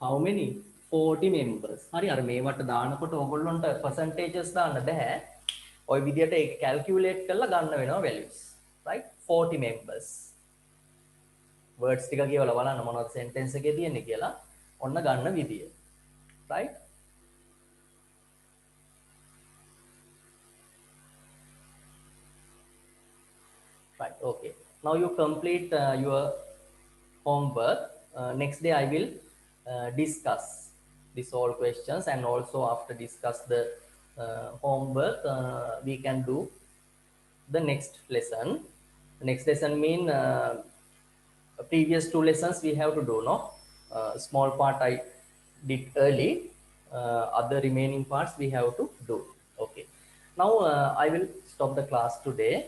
How many? 40 members. හරි අර මේවට දානකොට ඔයගොල්ලන්ට percentages දාන්න බෑ. ඔය විදියට ඒක calculate කරලා ගන්න වෙනවා values. Right? 40 members. Words ටික කියවලා බලන්න මොනවද sentence එකේ තියෙන්නේ කියලා. ඔන්න ගන්න විදිය. Right? Right. Okay. Now you complete your homework. Next day I will discuss these all questions, and also after discuss the homework we can do the next lesson. The next lesson mean previous 2 lessons we have to do, no? Small part I did early, other remaining parts we have to do. Okay, now I will stop the class today.